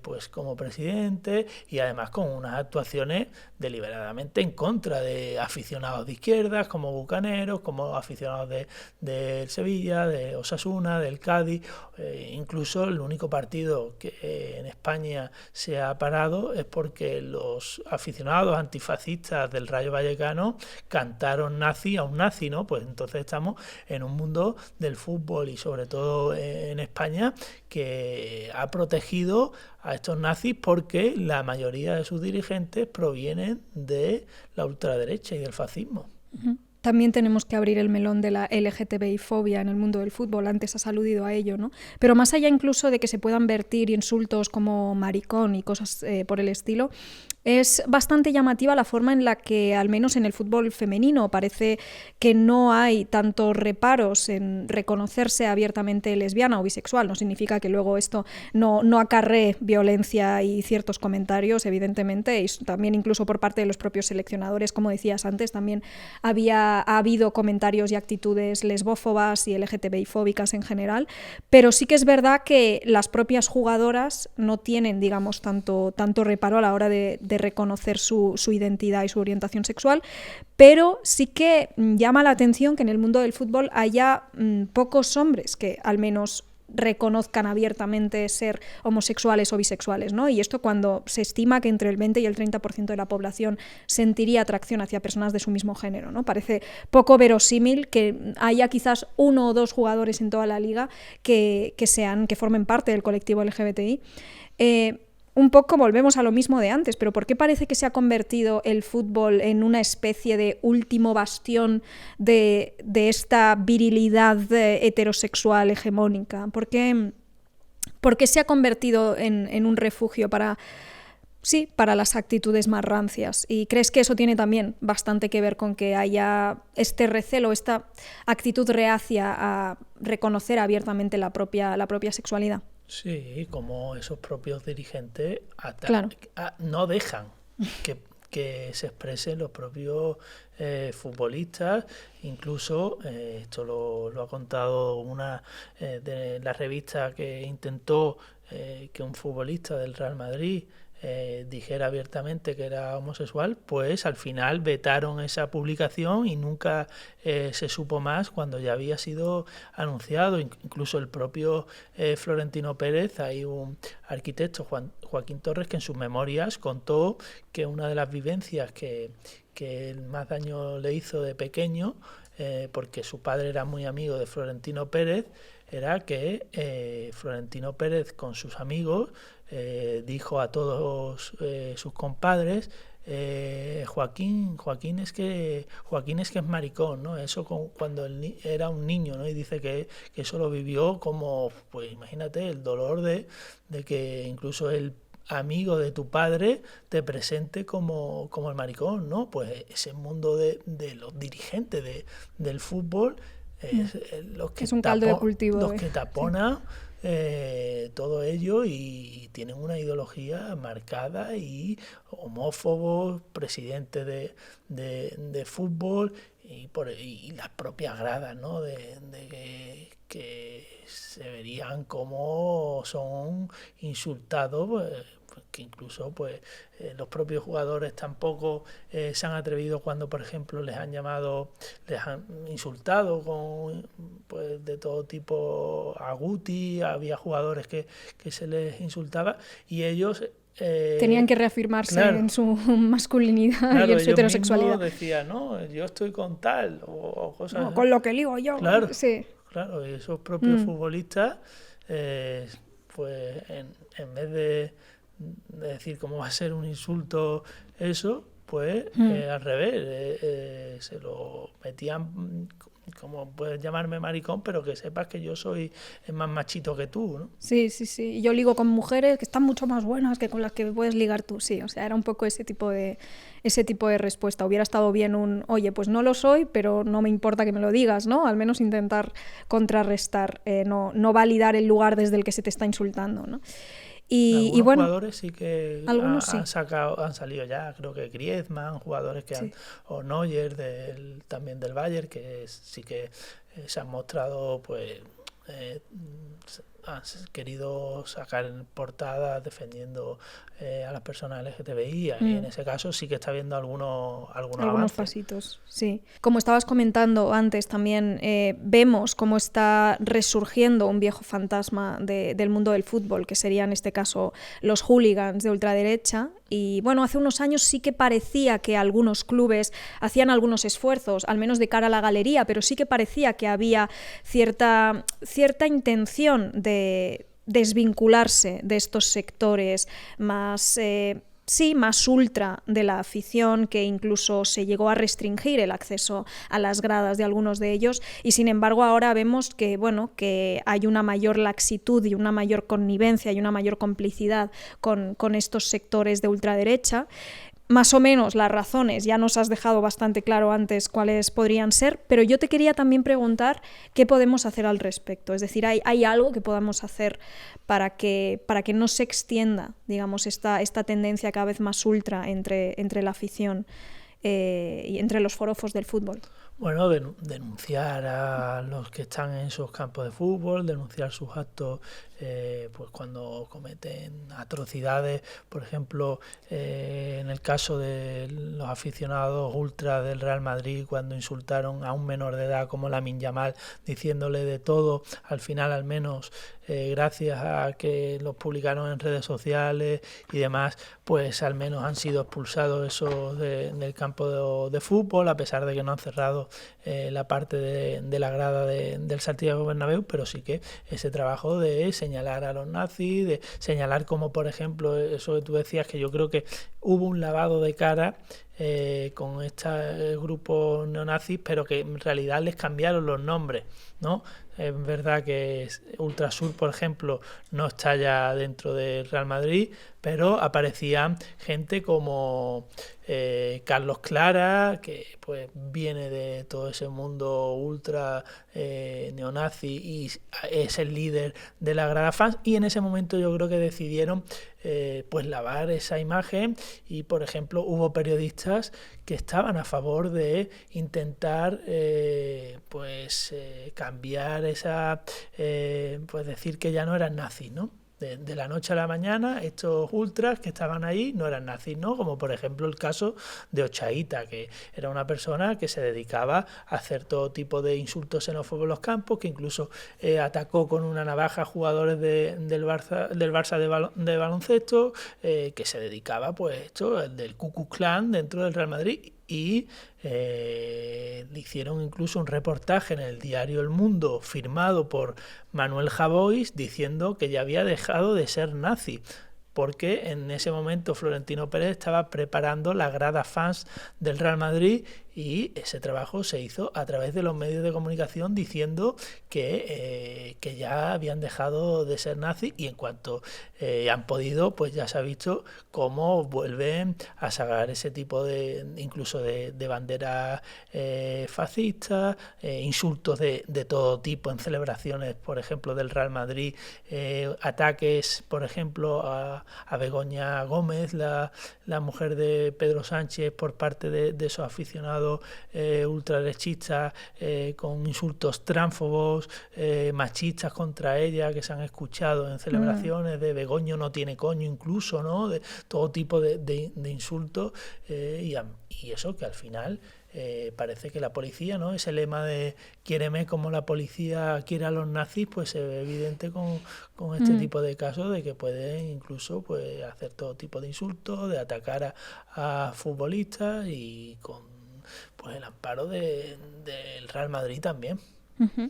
pues como presidente y además con unas actuaciones deliberadamente en contra de aficionados de izquierdas como Bucaneros, como aficionados del Sevilla, de Osasuna, del Cádiz. Incluso el único partido que en España se ha parado es porque los aficionados antifascistas del Rayo Vallecano cantaron nazi a un nazi, ¿no? Pues entonces estamos en un mundo del fútbol y sobre todo en España que ha protegido a estos nazis porque la mayoría de sus dirigentes provienen de la ultraderecha y del fascismo. Uh-huh. También tenemos que abrir el melón de la LGTBI-fobia en el mundo del fútbol, antes has aludido a ello, ¿no? Pero más allá incluso de que se puedan vertir insultos como maricón y cosas por el estilo, es bastante llamativa la forma en la que, al menos en el fútbol femenino, parece que no hay tantos reparos en reconocerse abiertamente lesbiana o bisexual. No significa que luego esto no acarree violencia y ciertos comentarios, evidentemente, y también incluso por parte de los propios seleccionadores, como decías antes, también ha habido comentarios y actitudes lesbófobas y LGTBI-fóbicas en general, pero sí que es verdad que las propias jugadoras no tienen, digamos, tanto reparo a la hora de reconocer su identidad y su orientación sexual, pero sí que llama la atención que en el mundo del fútbol haya pocos hombres que al menos reconozcan abiertamente ser homosexuales o bisexuales, ¿no? Y esto cuando se estima que entre el 20 y el 30% de la población sentiría atracción hacia personas de su mismo género, ¿no? Parece poco verosímil que haya quizás 1 o 2 jugadores en toda la liga que formen parte del colectivo LGBTI. Un poco volvemos a lo mismo de antes, pero ¿por qué parece que se ha convertido el fútbol en una especie de último bastión de esta virilidad heterosexual hegemónica? ¿Por qué se ha convertido en un refugio para sí, para las actitudes más rancias. ¿Y crees que eso tiene también bastante que ver con que haya este recelo, esta actitud reacia a reconocer abiertamente la propia sexualidad? Sí, como esos propios dirigentes Claro. no dejan que se expresen los propios futbolistas. Incluso esto lo ha contado una de las revistas que intentó que un futbolista del Real Madrid dijera abiertamente que era homosexual, pues al final vetaron esa publicación y nunca se supo más cuando ya había sido anunciado. Incluso el propio Florentino Pérez, hay un arquitecto, Joaquín Torres, que en sus memorias contó que una de las vivencias que el más daño le hizo de pequeño, porque su padre era muy amigo de Florentino Pérez, era que Florentino Pérez con sus amigos dijo a todos sus compadres: Joaquín es que es maricón, ¿no? Eso cuando era un niño, ¿no? Y dice que eso lo vivió como, pues imagínate, el dolor de que incluso el amigo de tu padre te presente como el maricón, ¿no? Pues ese mundo de los dirigentes del fútbol es un caldo de cultivo. Los que taponan todo ello, y tienen una ideología marcada, y homófobos, presidentes de fútbol, y las propias gradas, ¿no? Que se verían como son insultados, que incluso pues los propios jugadores tampoco se han atrevido cuando, por ejemplo, les han insultado con pues de todo tipo a Guti. Había jugadores que se les insultaba y ellos tenían que reafirmarse, claro, en su masculinidad, claro, y en su heterosexualidad. Decían, no, yo estoy con tal, o cosas, no, con lo que digo yo. Claro, sí. Claro, y esos propios futbolistas, pues en vez de decir cómo va a ser un insulto eso, pues al revés, se lo metían como: puedes llamarme maricón, pero que sepas que yo soy más machito que tú, ¿no? Sí. Y yo ligo con mujeres que están mucho más buenas que con las que puedes ligar tú. Sí, o sea, era un poco ese tipo de respuesta. Hubiera estado bien oye, pues no lo soy, pero no me importa que me lo digas, ¿no? Al menos intentar contrarrestar, no validar el lugar desde el que se te está insultando, ¿no? Y bueno, jugadores sí que han salido ya, creo que Griezmann, jugadores que o Neuer también del Bayern, que sí que se han mostrado, pues han querido sacar portadas defendiendo a las personas LGTBI, y en ese caso sí que está habiendo algunos pasitos, sí. Como estabas comentando antes también, vemos cómo está resurgiendo un viejo fantasma del mundo del fútbol, que serían en este caso los hooligans de ultraderecha. Y bueno, hace unos años sí que parecía que algunos clubes hacían algunos esfuerzos, al menos de cara a la galería, pero sí que parecía que había cierta intención de desvincularse de estos sectores más ultra de la afición, que incluso se llegó a restringir el acceso a las gradas de algunos de ellos, y sin embargo ahora vemos que hay una mayor laxitud y una mayor connivencia y una mayor complicidad con estos sectores de ultraderecha. Más o menos las razones ya nos has dejado bastante claro antes cuáles podrían ser, pero yo te quería también preguntar qué podemos hacer al respecto. Es decir, ¿hay algo que podamos hacer para que no se extienda, digamos, esta tendencia cada vez más ultra entre la afición y entre los forofos del fútbol? Bueno, denunciar a los que están en esos campos de fútbol, denunciar sus actos, pues cuando cometen atrocidades. Por ejemplo, en el caso de los aficionados ultra del Real Madrid, cuando insultaron a un menor de edad como Lamine Yamal, diciéndole de todo, al final al menos gracias a que los publicaron en redes sociales y demás, pues al menos han sido expulsados esos del campo de fútbol, a pesar de que no han cerrado la parte de la grada del Santiago Bernabéu, pero sí que ese trabajo de señalar a los nazis, de señalar como, por ejemplo, eso que tú decías, que yo creo que hubo un lavado de cara con estos grupos neonazis, pero que en realidad les cambiaron los nombres, ¿no? Es verdad que Ultrasur, por ejemplo, no está ya dentro del Real Madrid, pero aparecían gente como Carlos Clara, que pues viene de todo ese mundo ultra neonazi y es el líder de la grada fans, y en ese momento yo creo que decidieron pues lavar esa imagen, y por ejemplo hubo periodistas que estaban a favor de intentar cambiar esa, pues decir que ya no eran nazis, ¿no? De la noche a la mañana, estos ultras que estaban ahí no eran nazis, ¿no? Como por ejemplo el caso de Ochaíta, que era una persona que se dedicaba a hacer todo tipo de insultos xenófobos en los campos, que incluso atacó con una navaja a jugadores del Barça de baloncesto, que se dedicaba, pues, esto, el del Ku Klux Klan dentro del Real Madrid. Y le hicieron incluso un reportaje en el diario El Mundo firmado por Manuel Javois diciendo que ya había dejado de ser nazi, porque en ese momento Florentino Pérez estaba preparando la grada fans del Real Madrid, y ese trabajo se hizo a través de los medios de comunicación diciendo que ya habían dejado de ser nazis, y en cuanto han podido, pues ya se ha visto cómo vuelven a sacar ese tipo de, incluso de banderas fascistas, insultos de todo tipo en celebraciones, por ejemplo, del Real Madrid, ataques, por ejemplo, a Begoña Gómez, la mujer de Pedro Sánchez, por parte de esos aficionados ultraderechistas, con insultos tránfobos, machistas contra ella, que se han escuchado en celebraciones, de Begoño no tiene coño incluso, ¿no? De todo tipo de insultos, y eso que al final parece que la policía, ¿no? Ese lema de quiéreme como la policía quiere a los nazis, pues se ve evidente con este tipo de casos, de que pueden incluso pues hacer todo tipo de insultos, de atacar a futbolistas, y con pues el amparo del Real Madrid también. Uh-huh.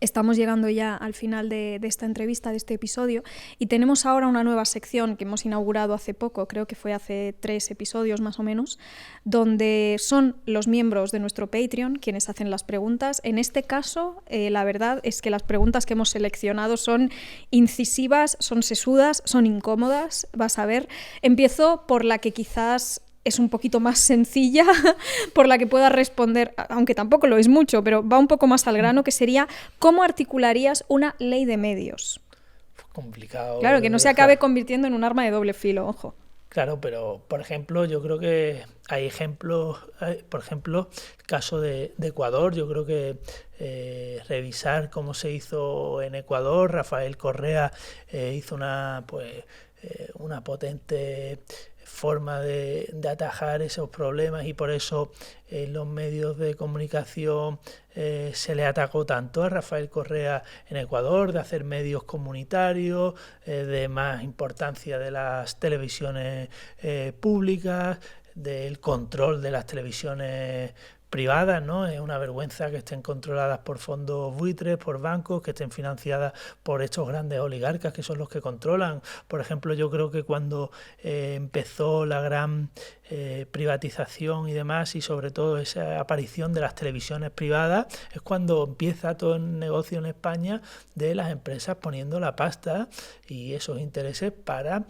Estamos llegando ya al final de esta entrevista, de este episodio, y tenemos ahora una nueva sección que hemos inaugurado hace poco, creo que fue hace 3 episodios más o menos, donde son los miembros de nuestro Patreon quienes hacen las preguntas. En este caso, la verdad es que las preguntas que hemos seleccionado son incisivas, son sesudas, son incómodas. Vas a ver, empiezo por la que quizás es un poquito más sencilla, por la que pueda responder, aunque tampoco lo es mucho, pero va un poco más al grano, que sería: ¿cómo articularías una ley de medios? Complicado. Claro, que no se acabe convirtiendo en un arma de doble filo, ojo. Claro, pero por ejemplo, yo creo que hay ejemplos, por ejemplo, el caso de Ecuador. Yo creo que revisar cómo se hizo en Ecuador, Rafael Correa hizo una potente forma de atajar esos problemas, y por eso los medios de comunicación se le atacó tanto a Rafael Correa en Ecuador, de hacer medios comunitarios, de más importancia de las televisiones públicas, del control de las televisiones privadas, ¿no? Es una vergüenza que estén controladas por fondos buitres, por bancos, que estén financiadas por estos grandes oligarcas que son los que controlan. Por ejemplo, yo creo que cuando empezó la gran privatización y demás, y sobre todo esa aparición de las televisiones privadas, es cuando empieza todo el negocio en España de las empresas poniendo la pasta y esos intereses para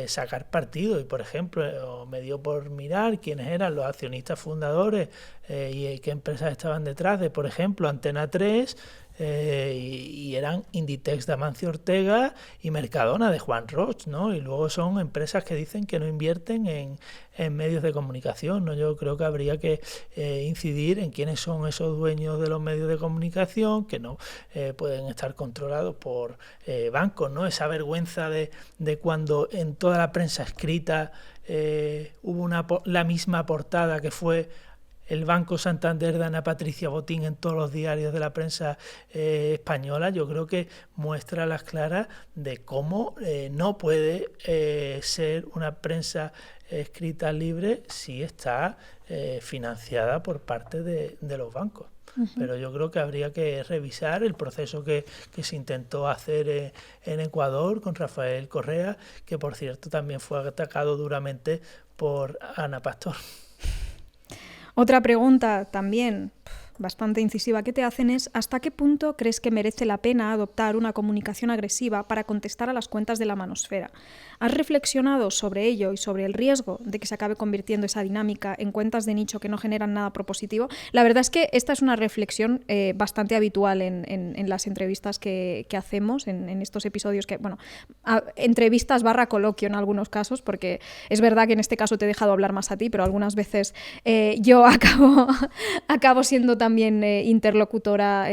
sacar partido. Y por ejemplo, me dio por mirar quiénes eran los accionistas fundadores y qué empresas estaban detrás de, por ejemplo, Antena 3, y eran Inditex de Amancio Ortega y Mercadona de Juan Roch, ¿no? Y luego son empresas que dicen que no invierten en medios de comunicación, ¿no? Yo creo que habría que incidir en quiénes son esos dueños de los medios de comunicación, que no pueden estar controlados por bancos, ¿no? Esa vergüenza de cuando en toda la prensa escrita hubo la misma portada, que fue el Banco Santander de Ana Patricia Botín en todos los diarios de la prensa española. Yo creo que muestra a las claras de cómo no puede ser una prensa escrita libre si está financiada por parte de los bancos. Uh-huh. Pero yo creo que habría que revisar el proceso que se intentó hacer en Ecuador con Rafael Correa, que por cierto también fue atacado duramente por Ana Pastor. Otra pregunta también bastante incisiva que te hacen es: ¿hasta qué punto crees que merece la pena adoptar una comunicación agresiva para contestar a las cuentas de la manosfera? ¿Has reflexionado sobre ello y sobre el riesgo de que se acabe convirtiendo esa dinámica en cuentas de nicho que no generan nada propositivo? La verdad es que esta es una reflexión bastante habitual en las entrevistas que hacemos, en estos episodios que, bueno, entrevistas / coloquio en algunos casos, porque es verdad que en este caso te he dejado hablar más a ti, pero algunas veces yo acabo siendo también interlocutora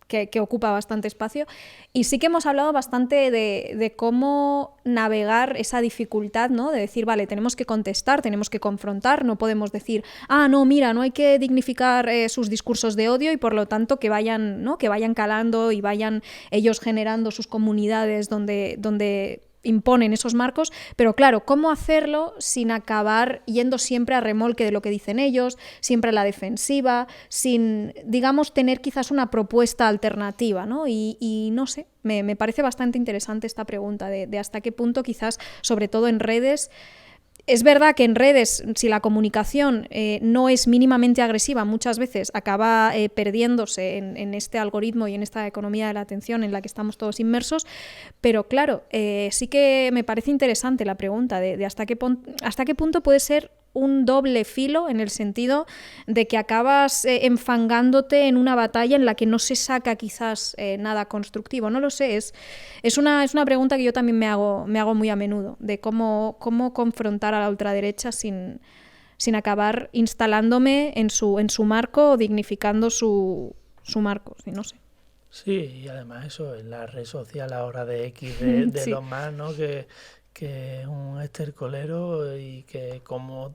que ocupa bastante espacio. Y sí que hemos hablado bastante de cómo navegar esa dificultad, ¿no? De decir, vale, tenemos que contestar, tenemos que confrontar, no podemos decir, no, mira, no hay que dignificar sus discursos de odio y por lo tanto que vayan, ¿no? Que vayan calando y vayan ellos generando sus comunidades donde imponen esos marcos, pero claro, ¿cómo hacerlo sin acabar yendo siempre a remolque de lo que dicen ellos, siempre a la defensiva, sin, digamos, tener quizás una propuesta alternativa, ¿no? Y no sé, me parece bastante interesante esta pregunta de hasta qué punto quizás, sobre todo en redes. Es verdad que en redes, si la comunicación no es mínimamente agresiva, muchas veces acaba perdiéndose en este algoritmo y en esta economía de la atención en la que estamos todos inmersos, pero claro, sí que me parece interesante la pregunta de hasta qué punto puede ser un doble filo, en el sentido de que acabas enfangándote en una batalla en la que no se saca quizás nada constructivo. No lo sé, es una pregunta que yo también me hago muy a menudo, de cómo confrontar a la ultraderecha sin acabar instalándome en su marco o dignificando su marco, sí, no sé. Sí, y además eso, en la red social ahora de X de Sí. los más, ¿no? Que es un estercolero y que como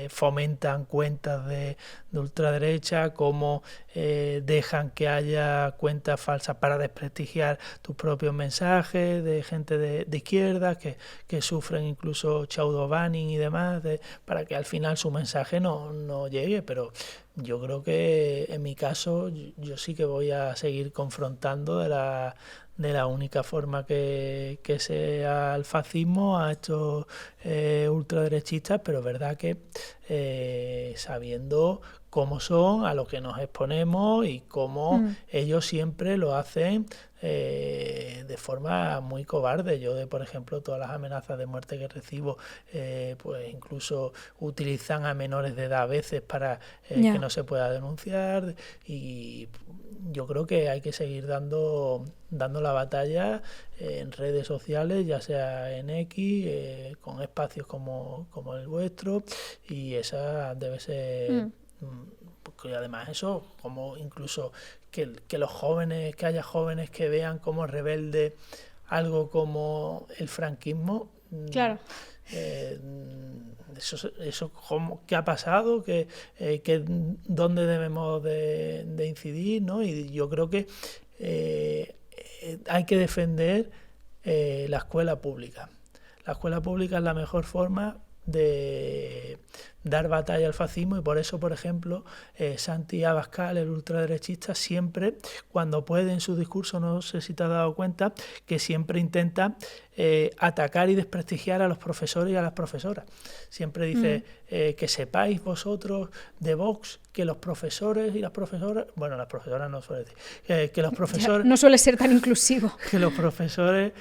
fomentan cuentas de ultraderecha, cómo dejan que haya cuentas falsas para desprestigiar tus propios mensajes, de gente de izquierda que sufren incluso shadow banning y demás, para que al final su mensaje no llegue. Pero yo creo que en mi caso yo sí que voy a seguir confrontando de la única forma que sea el fascismo a estos ultraderechistas, pero es verdad que sabiendo cómo son, a lo que nos exponemos y cómo ellos siempre lo hacen de forma muy cobarde. Yo, por ejemplo, todas las amenazas de muerte que recibo, pues incluso utilizan a menores de edad a veces para que no se pueda denunciar, y yo creo que hay que seguir dando la batalla en redes sociales, ya sea en X, con espacios como el vuestro, y esa debe ser porque además eso, como incluso que los jóvenes, que haya jóvenes que vean como rebelde algo como el franquismo. Claro. Eso ¿qué ha pasado? ¿Dónde debemos de incidir, ¿no? Y yo creo que hay que defender la escuela pública. La escuela pública es la mejor forma de dar batalla al fascismo, y por eso, por ejemplo, Santi Abascal, el ultraderechista, siempre, cuando puede en su discurso, no sé si te has dado cuenta, que siempre intenta atacar y desprestigiar a los profesores y a las profesoras. Siempre dice que sepáis vosotros de Vox que los profesores y las profesoras, bueno, las profesoras no suele decir, que los profesores... Ya, no suele ser tan inclusivo. Que los profesores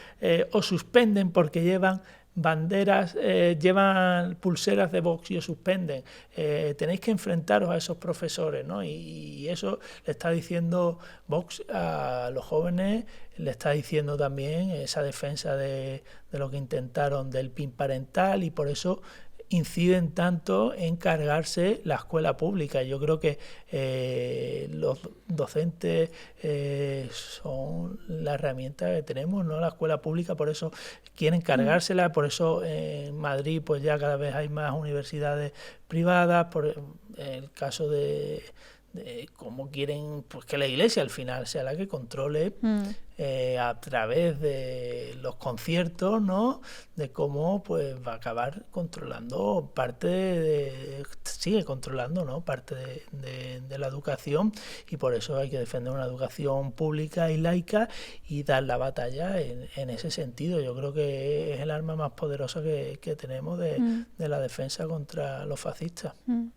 os suspenden porque llevan banderas, llevan pulseras de Vox y os suspenden. Tenéis que enfrentaros a esos profesores, ¿no? Y eso le está diciendo Vox a los jóvenes, le está diciendo también esa defensa de lo que intentaron del PIN parental, y por eso inciden tanto en cargarse la escuela pública. Yo creo que los docentes son la herramienta que tenemos, ¿no? La escuela pública, por eso quieren cargársela, por eso en Madrid pues ya cada vez hay más universidades privadas, por el caso de cómo quieren pues que la Iglesia al final sea la que controle a través de los conciertos, ¿no? De cómo pues va a acabar controlando sigue controlando, ¿no? Parte de la educación, y por eso hay que defender una educación pública y laica y dar la batalla en ese sentido. Yo creo que es el arma más poderosa que tenemos de la defensa contra los fascistas.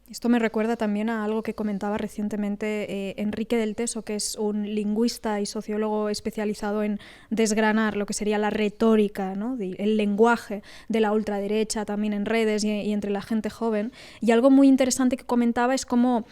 Esto me recuerda también a algo que comentaba recientemente Enrique del Teso, que es un lingüista y sociólogo especializado en desgranar lo que sería la retórica, ¿no? El lenguaje de la ultraderecha también en redes y entre la gente joven. Y algo muy interesante que comentaba es cómo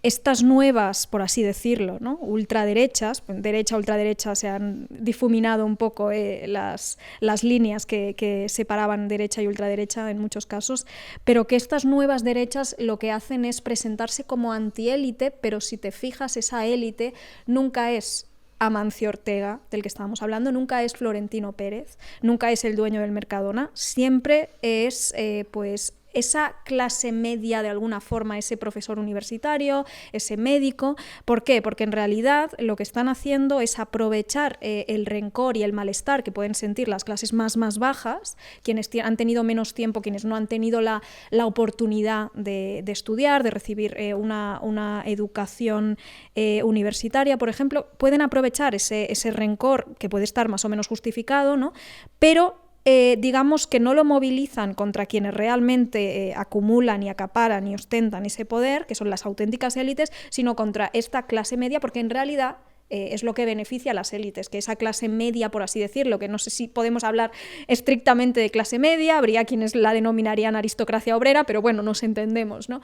estas nuevas, por así decirlo, ¿no? Ultraderechas, derecha, ultraderecha, se han difuminado un poco las líneas que separaban derecha y ultraderecha en muchos casos, pero que estas nuevas derechas lo que hacen es presentarse como antiélite, pero si te fijas, esa élite nunca es Amancio Ortega, del que estábamos hablando, nunca es Florentino Pérez, nunca es el dueño del Mercadona, siempre es pues esa clase media de alguna forma, ese profesor universitario, ese médico. ¿Por qué? Porque en realidad lo que están haciendo es aprovechar el rencor y el malestar que pueden sentir las clases más bajas, quienes han tenido menos tiempo, quienes no han tenido la oportunidad de estudiar, de recibir una educación universitaria, por ejemplo, pueden aprovechar ese rencor que puede estar más o menos justificado, ¿no? Pero digamos que no lo movilizan contra quienes realmente acumulan y acaparan y ostentan ese poder, que son las auténticas élites, sino contra esta clase media, porque en realidad es lo que beneficia a las élites, que esa clase media, por así decirlo, que no sé si podemos hablar estrictamente de clase media, habría quienes la denominarían aristocracia obrera, pero bueno, nos entendemos, ¿no?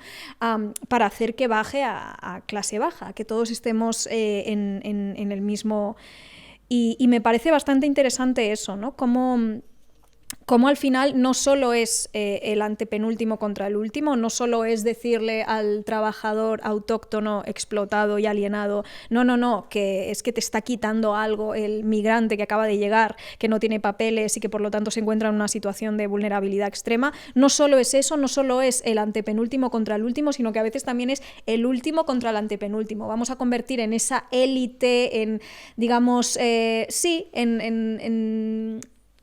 Para hacer que baje a clase baja, que todos estemos en el mismo... Y me parece bastante interesante eso, ¿no? Como al final no solo es el antepenúltimo contra el último, no solo es decirle al trabajador autóctono explotado y alienado, no, que es que te está quitando algo el migrante que acaba de llegar, que no tiene papeles y que por lo tanto se encuentra en una situación de vulnerabilidad extrema. No solo es eso, no solo es el antepenúltimo contra el último, sino que a veces también es el último contra el antepenúltimo. Vamos a convertir en esa élite, en, digamos,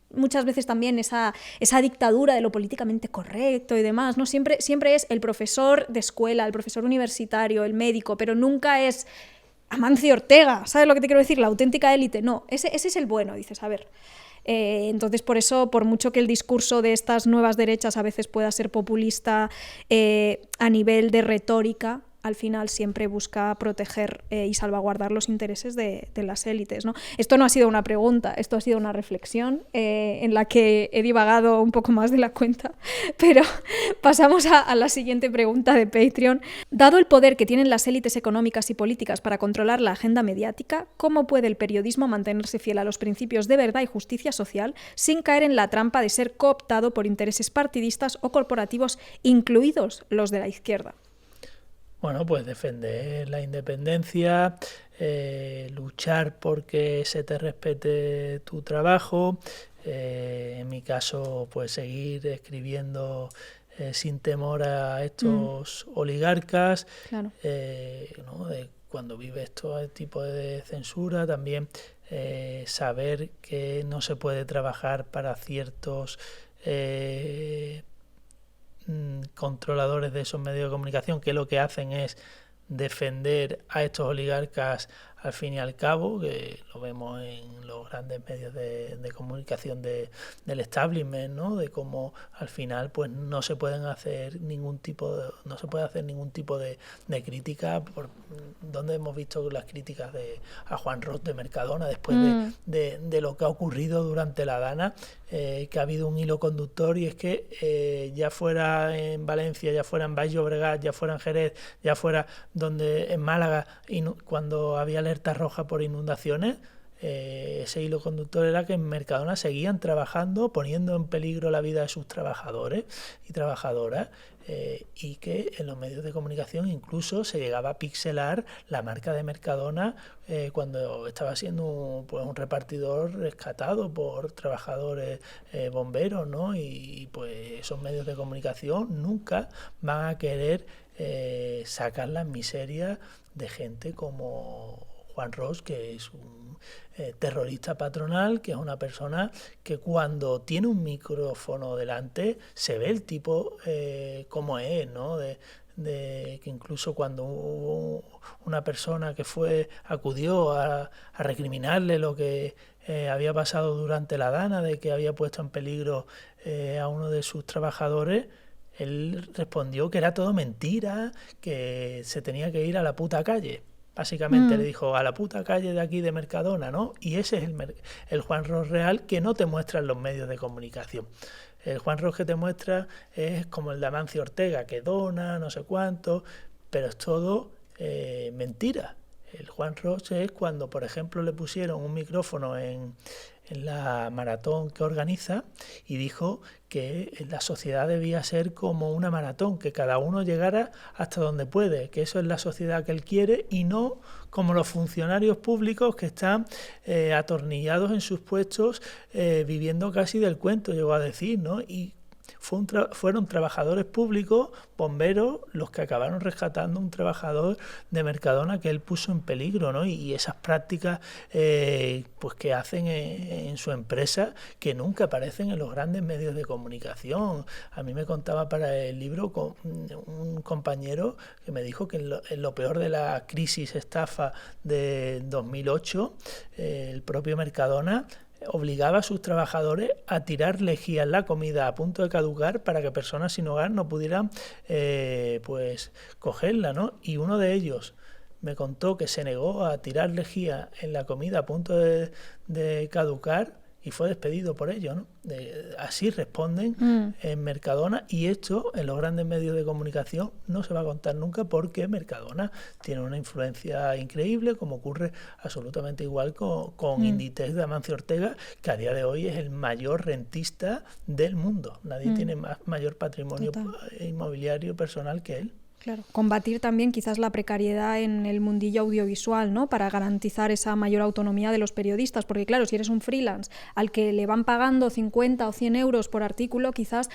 muchas veces también esa dictadura de lo políticamente correcto y demás, ¿no? Siempre es el profesor de escuela, el profesor universitario, el médico, pero nunca es Amancio Ortega, ¿sabes lo que te quiero decir? La auténtica élite, no, ese es el bueno, dices, a ver. Entonces, por eso, por mucho que el discurso de estas nuevas derechas a veces pueda ser populista a nivel de retórica, al final siempre busca proteger y salvaguardar los intereses de las élites, ¿no? Esto no ha sido una pregunta, esto ha sido una reflexión en la que he divagado un poco más de la cuenta, pero pasamos a la siguiente pregunta de Patreon. Dado el poder que tienen las élites económicas y políticas para controlar la agenda mediática, ¿cómo puede el periodismo mantenerse fiel a los principios de verdad y justicia social sin caer en la trampa de ser cooptado por intereses partidistas o corporativos, incluidos los de la izquierda? Bueno, pues defender la independencia, luchar porque se te respete tu trabajo, en mi caso, pues seguir escribiendo sin temor a estos oligarcas, Claro. ¿no? Cuando vive este tipo de censura, también saber que no se puede trabajar para ciertos controladores de esos medios de comunicación, que lo que hacen es defender a estos oligarcas al fin y al cabo, que lo vemos en los grandes medios de comunicación del establishment, ¿no? De cómo al final pues no se puede hacer ningún tipo de crítica, por donde hemos visto las críticas a Juan Ros de Mercadona después de lo que ha ocurrido durante la Dana, que ha habido un hilo conductor, y es que ya fuera en Valencia, ya fuera en Baix Llobregat, ya fuera en Jerez, ya fuera en Málaga, cuando había alerta roja por inundaciones, ese hilo conductor era que en Mercadona seguían trabajando, poniendo en peligro la vida de sus trabajadores y trabajadoras, y que en los medios de comunicación incluso se llegaba a pixelar la marca de Mercadona cuando estaba siendo un repartidor rescatado por trabajadores bomberos, ¿no? Y pues esos medios de comunicación nunca van a querer sacar las miserias de gente como Juan Ros, que es un terrorista patronal, que es una persona que cuando tiene un micrófono delante se ve el tipo como es, ¿no? Que incluso cuando hubo una persona que acudió a recriminarle lo que había pasado durante la Dana, de que había puesto en peligro a uno de sus trabajadores, él respondió que era todo mentira, que se tenía que ir a la puta calle. Básicamente le dijo, a la puta calle de aquí de Mercadona, ¿no? Y ese es el Juan Ros real, que no te muestran los medios de comunicación. El Juan Ros que te muestra es como el de Amancio Ortega, que dona, no sé cuánto, pero es todo mentira. El Juan Ros es cuando, por ejemplo, le pusieron un micrófono en la maratón que organiza y dijo que la sociedad debía ser como una maratón, que cada uno llegara hasta donde puede, que eso es la sociedad que él quiere y no como los funcionarios públicos que están atornillados en sus puestos viviendo casi del cuento, llegó a decir, ¿no? Y fueron trabajadores públicos, bomberos, los que acabaron rescatando a un trabajador de Mercadona que él puso en peligro, ¿no? Y esas prácticas pues que hacen en su empresa que nunca aparecen en los grandes medios de comunicación. A mí me contaba para el libro con un compañero que me dijo que en lo peor de la crisis estafa de 2008, el propio Mercadona obligaba a sus trabajadores a tirar lejía en la comida a punto de caducar para que personas sin hogar no pudieran pues cogerla, ¿no? Y uno de ellos me contó que se negó a tirar lejía en la comida a punto de caducar y fue despedido por ello, ¿no? Así responden en Mercadona, y esto en los grandes medios de comunicación no se va a contar nunca, porque Mercadona tiene una influencia increíble, como ocurre absolutamente igual con Inditex de Amancio Ortega, que a día de hoy es el mayor rentista del mundo. Nadie tiene mayor patrimonio inmobiliario personal que él. Claro, combatir también quizás la precariedad en el mundillo audiovisual, ¿no? Para garantizar esa mayor autonomía de los periodistas, porque claro, si eres un freelance al que le van pagando 50 o 100 euros por artículo, quizás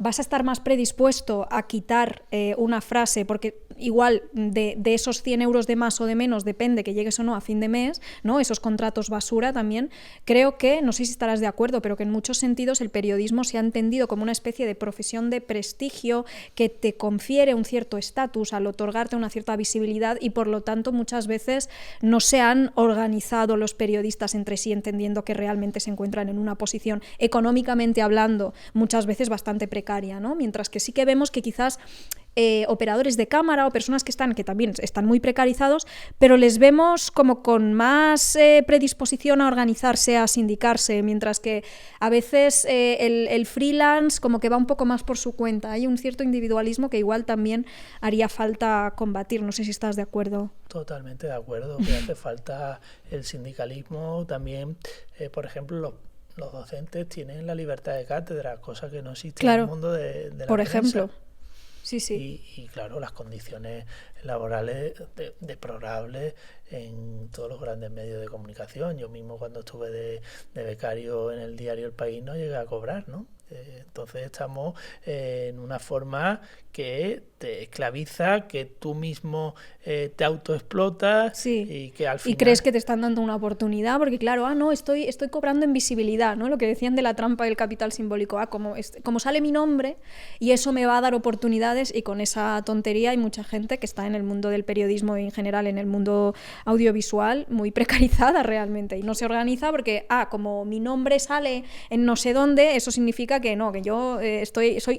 vas a estar más predispuesto a quitar una frase, porque igual de esos 100 euros de más o de menos depende que llegues o no a fin de mes, ¿no? Esos contratos basura también. Creo que, no sé si estarás de acuerdo, pero que en muchos sentidos el periodismo se ha entendido como una especie de profesión de prestigio que te confiere un cierto estatus al otorgarte una cierta visibilidad, y por lo tanto muchas veces no se han organizado los periodistas entre sí, entendiendo que realmente se encuentran en una posición, económicamente hablando, muchas veces bastante precaria, ¿no? Mientras que sí que vemos que quizás operadores de cámara o personas que también están muy precarizados, pero les vemos como con más predisposición a organizarse, a sindicarse, mientras que a veces el freelance como que va un poco más por su cuenta. Hay un cierto individualismo que igual también haría falta combatir. No sé si estás de acuerdo. Totalmente de acuerdo, que hace falta el sindicalismo también. Por ejemplo, los docentes tienen la libertad de cátedra, cosa que no existe en el mundo de la por prensa. Ejemplo. Sí. Y claro, las condiciones laborales deplorables en todos los grandes medios de comunicación. Yo mismo, cuando estuve de becario en el diario El País, no llegué a cobrar, ¿no? Entonces estamos en una forma que te esclaviza, que tú mismo te autoexplotas, y que al final... Y crees que te están dando una oportunidad, porque claro, no, estoy cobrando en visibilidad, ¿no? Lo que decían de la trampa del capital simbólico, como sale mi nombre y eso me va a dar oportunidades, y con esa tontería hay mucha gente que está en el mundo del periodismo y en general en el mundo audiovisual muy precarizada realmente, y no se organiza porque, como mi nombre sale en no sé dónde, eso significa que no, que yo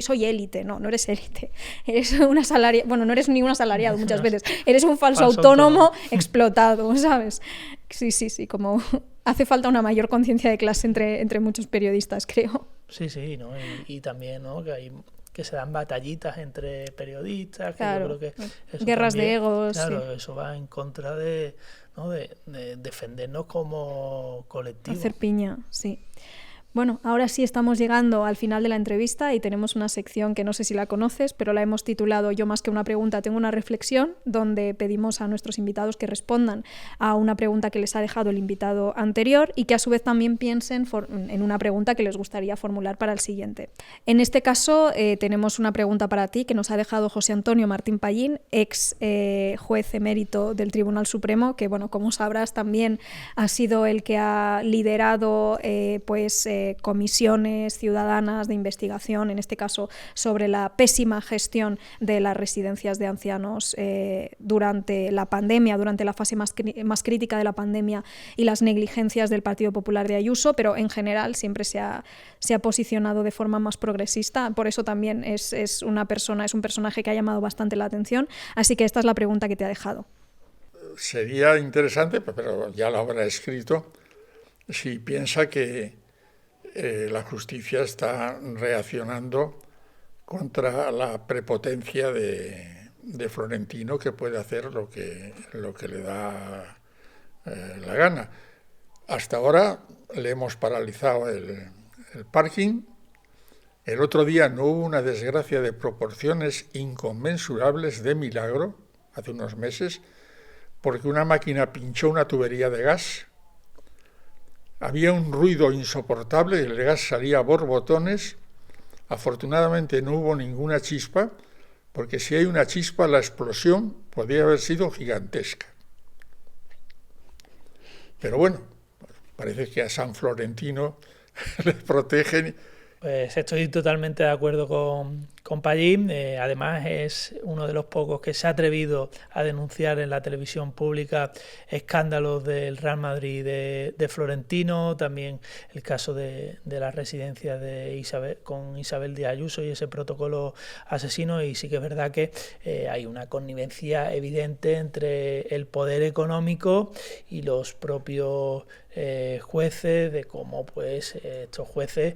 soy élite. No eres élite, eres un asalariado, bueno, no eres ni un asalariado muchas veces, eres un falso autónomo explotado, ¿sabes? Sí, como hace falta una mayor conciencia de clase entre muchos periodistas, creo. Sí, ¿no? Y también, ¿no? Que se dan batallitas entre periodistas, que claro, yo creo que eso guerras también, de egos. claro, sí. Eso va en contra de defendernos como colectivo. Hacer piña, sí. Bueno, ahora sí estamos llegando al final de la entrevista y tenemos una sección que no sé si la conoces, pero la hemos titulado Yo más que una pregunta tengo una reflexión, donde pedimos a nuestros invitados que respondan a una pregunta que les ha dejado el invitado anterior y que a su vez también piensen en una pregunta que les gustaría formular para el siguiente. En este caso tenemos una pregunta para ti que nos ha dejado José Antonio Martín Pallín, ex juez emérito del Tribunal Supremo, que bueno, como sabrás también ha sido el que ha liderado comisiones ciudadanas de investigación, en este caso sobre la pésima gestión de las residencias de ancianos durante la pandemia, durante la fase más crítica de la pandemia y las negligencias del Partido Popular de Ayuso, pero en general siempre se ha posicionado de forma más progresista, por eso también es un personaje que ha llamado bastante la atención, así que esta es la pregunta que te ha dejado. Sería interesante, pero ya lo habrá escrito, si piensa que la justicia está reaccionando contra la prepotencia de Florentino, que puede hacer lo que le da la gana. Hasta ahora le hemos paralizado el parking. El otro día no hubo una desgracia de proporciones inconmensurables de milagro, hace unos meses, porque una máquina pinchó una tubería de gas. Había un ruido insoportable, el gas salía a borbotones. Afortunadamente no hubo ninguna chispa, porque si hay una chispa, la explosión podría haber sido gigantesca. Pero bueno, parece que a San Florentino le protegen. Pues estoy totalmente de acuerdo con Pallín. Además es uno de los pocos que se ha atrevido a denunciar en la televisión pública escándalos del Real Madrid de Florentino, también el caso de la residencia con Isabel Díaz Ayuso y ese protocolo asesino, y sí que es verdad que hay una connivencia evidente entre el poder económico y los propios jueces, de cómo pues estos jueces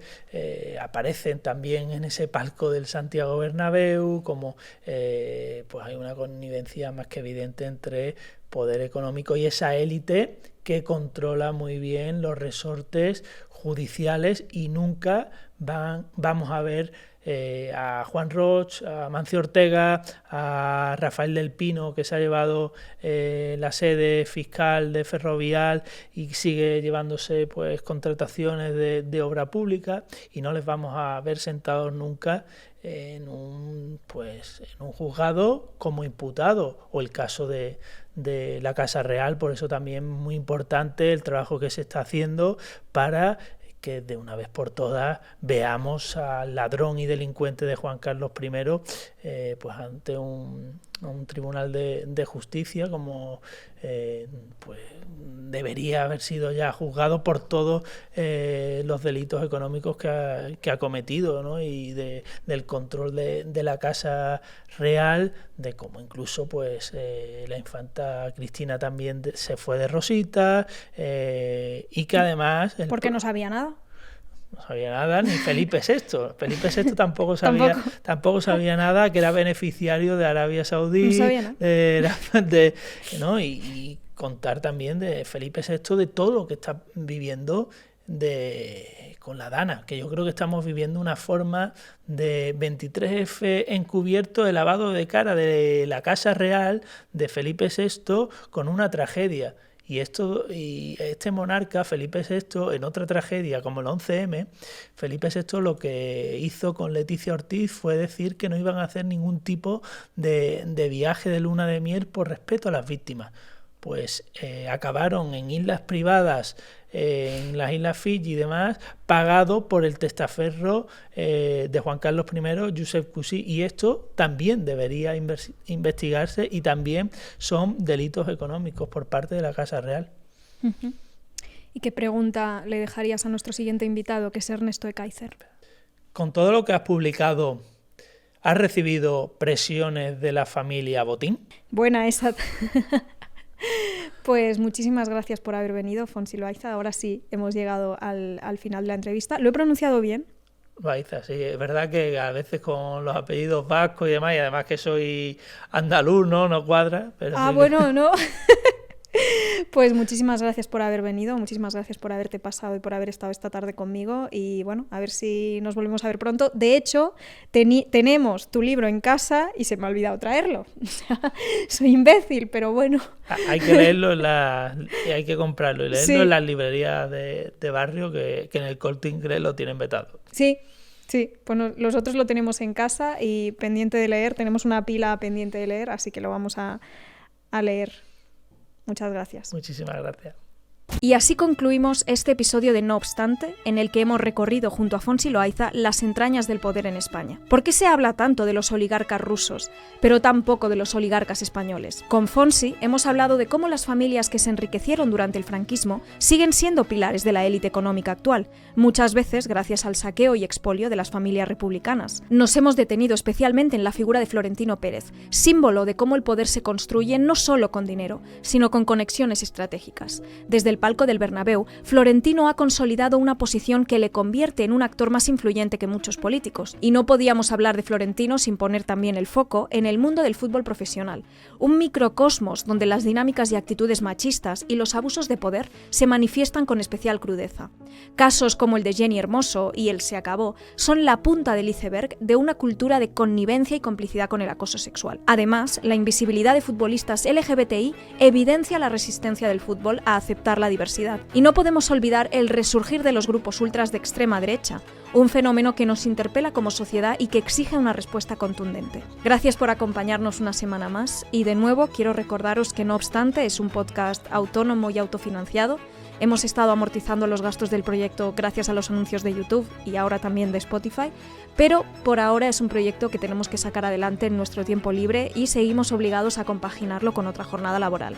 aparecen también en ese palco del Santiago Bernabéu, como pues hay una connivencia más que evidente entre poder económico y esa élite que controla muy bien los resortes judiciales, y nunca vamos a ver a Juan Roch, a Mancio Ortega, a Rafael del Pino, que se ha llevado la sede fiscal de Ferrovial y sigue llevándose pues contrataciones de obra pública, y no les vamos a ver sentados nunca en un juzgado como imputado, o el caso de la Casa Real. Por eso también muy importante el trabajo que se está haciendo para que de una vez por todas veamos al ladrón y delincuente de Juan Carlos I pues ante un tribunal de justicia, como pues debería haber sido ya juzgado por todos los delitos económicos que ha cometido, ¿no? Y del control de la Casa Real, de cómo incluso pues la infanta Cristina también se fue de rosita, y que además... ¿Por qué no sabía nada? No sabía nada, ni Felipe VI. Felipe VI tampoco sabía nada, que era beneficiario de Arabia Saudí. No sabía nada. ¿No? Y contar también de Felipe VI, de todo lo que está viviendo con la Dana, que yo creo que estamos viviendo una forma de 23F encubierto, de lavado de cara de la Casa Real de Felipe VI, con una tragedia. Y este monarca, Felipe VI, en otra tragedia como el 11M, Felipe VI lo que hizo con Leticia Ortiz fue decir que no iban a hacer ningún tipo de viaje de luna de miel por respeto a las víctimas. Pues acabaron en islas privadas, en las Islas Fiji y demás, pagado por el testaferro de Juan Carlos I, Josep Cusí, y esto también debería investigarse, y también son delitos económicos por parte de la Casa Real. Uh-huh. ¿Y qué pregunta le dejarías a nuestro siguiente invitado, que es Ernesto Ekaizer? Con todo lo que has publicado, ¿has recibido presiones de la familia Botín? Buena esa. Pues muchísimas gracias por haber venido, Fonsi Loaiza. Ahora sí, hemos llegado al final de la entrevista. ¿Lo he pronunciado bien? Loaiza, sí. Es verdad que a veces con los apellidos vascos y demás, y además que soy andaluz, no cuadra. Pero sí bueno, que... no. Pues muchísimas gracias por haber venido, muchísimas gracias por haberte pasado y por haber estado esta tarde conmigo y bueno, a ver si nos volvemos a ver pronto. De hecho, tenemos tu libro en casa y se me ha olvidado traerlo. O sea, soy imbécil, pero bueno. Hay que leerlo y hay que comprarlo y leerlo en las librerías de barrio que en el Corte Inglés lo tienen vetado. Sí, pues nosotros lo tenemos en casa y pendiente de leer, tenemos una pila pendiente de leer, así que lo vamos a leer. Muchas gracias. Muchísimas gracias. Y así concluimos este episodio de No Obstante, en el que hemos recorrido junto a Fonsi Loaiza las entrañas del poder en España. ¿Por qué se habla tanto de los oligarcas rusos, pero tan poco de los oligarcas españoles? Con Fonsi hemos hablado de cómo las familias que se enriquecieron durante el franquismo siguen siendo pilares de la élite económica actual, muchas veces gracias al saqueo y expolio de las familias republicanas. Nos hemos detenido especialmente en la figura de Florentino Pérez, símbolo de cómo el poder se construye no solo con dinero, sino con conexiones estratégicas. Desde el palco del Bernabéu, Florentino ha consolidado una posición que le convierte en un actor más influyente que muchos políticos. Y no podíamos hablar de Florentino sin poner también el foco en el mundo del fútbol profesional, un microcosmos donde las dinámicas y actitudes machistas y los abusos de poder se manifiestan con especial crudeza. Casos como el de Jenny Hermoso y el Se Acabó son la punta del iceberg de una cultura de connivencia y complicidad con el acoso sexual. Además, la invisibilidad de futbolistas LGBTI evidencia la resistencia del fútbol a aceptar la diversidad. Y no podemos olvidar el resurgir de los grupos ultras de extrema derecha, un fenómeno que nos interpela como sociedad y que exige una respuesta contundente. Gracias por acompañarnos una semana más y de nuevo quiero recordaros que No Obstante es un podcast autónomo y autofinanciado. Hemos estado amortizando los gastos del proyecto gracias a los anuncios de YouTube y ahora también de Spotify, pero por ahora es un proyecto que tenemos que sacar adelante en nuestro tiempo libre y seguimos obligados a compaginarlo con otra jornada laboral.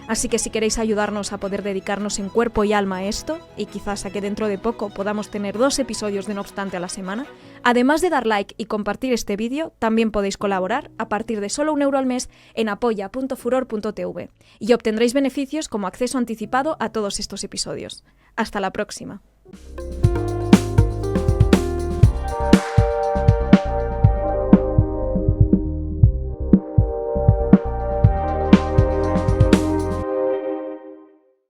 Así que si queréis ayudarnos a poder dedicarnos en cuerpo y alma a esto, y quizás a que dentro de poco podamos tener 2 episodios de No Obstante a la semana, además de dar like y compartir este vídeo, también podéis colaborar a partir de solo €1 al mes en apoya.furor.tv y obtendréis beneficios como acceso anticipado a todos estos episodios. Hasta la próxima.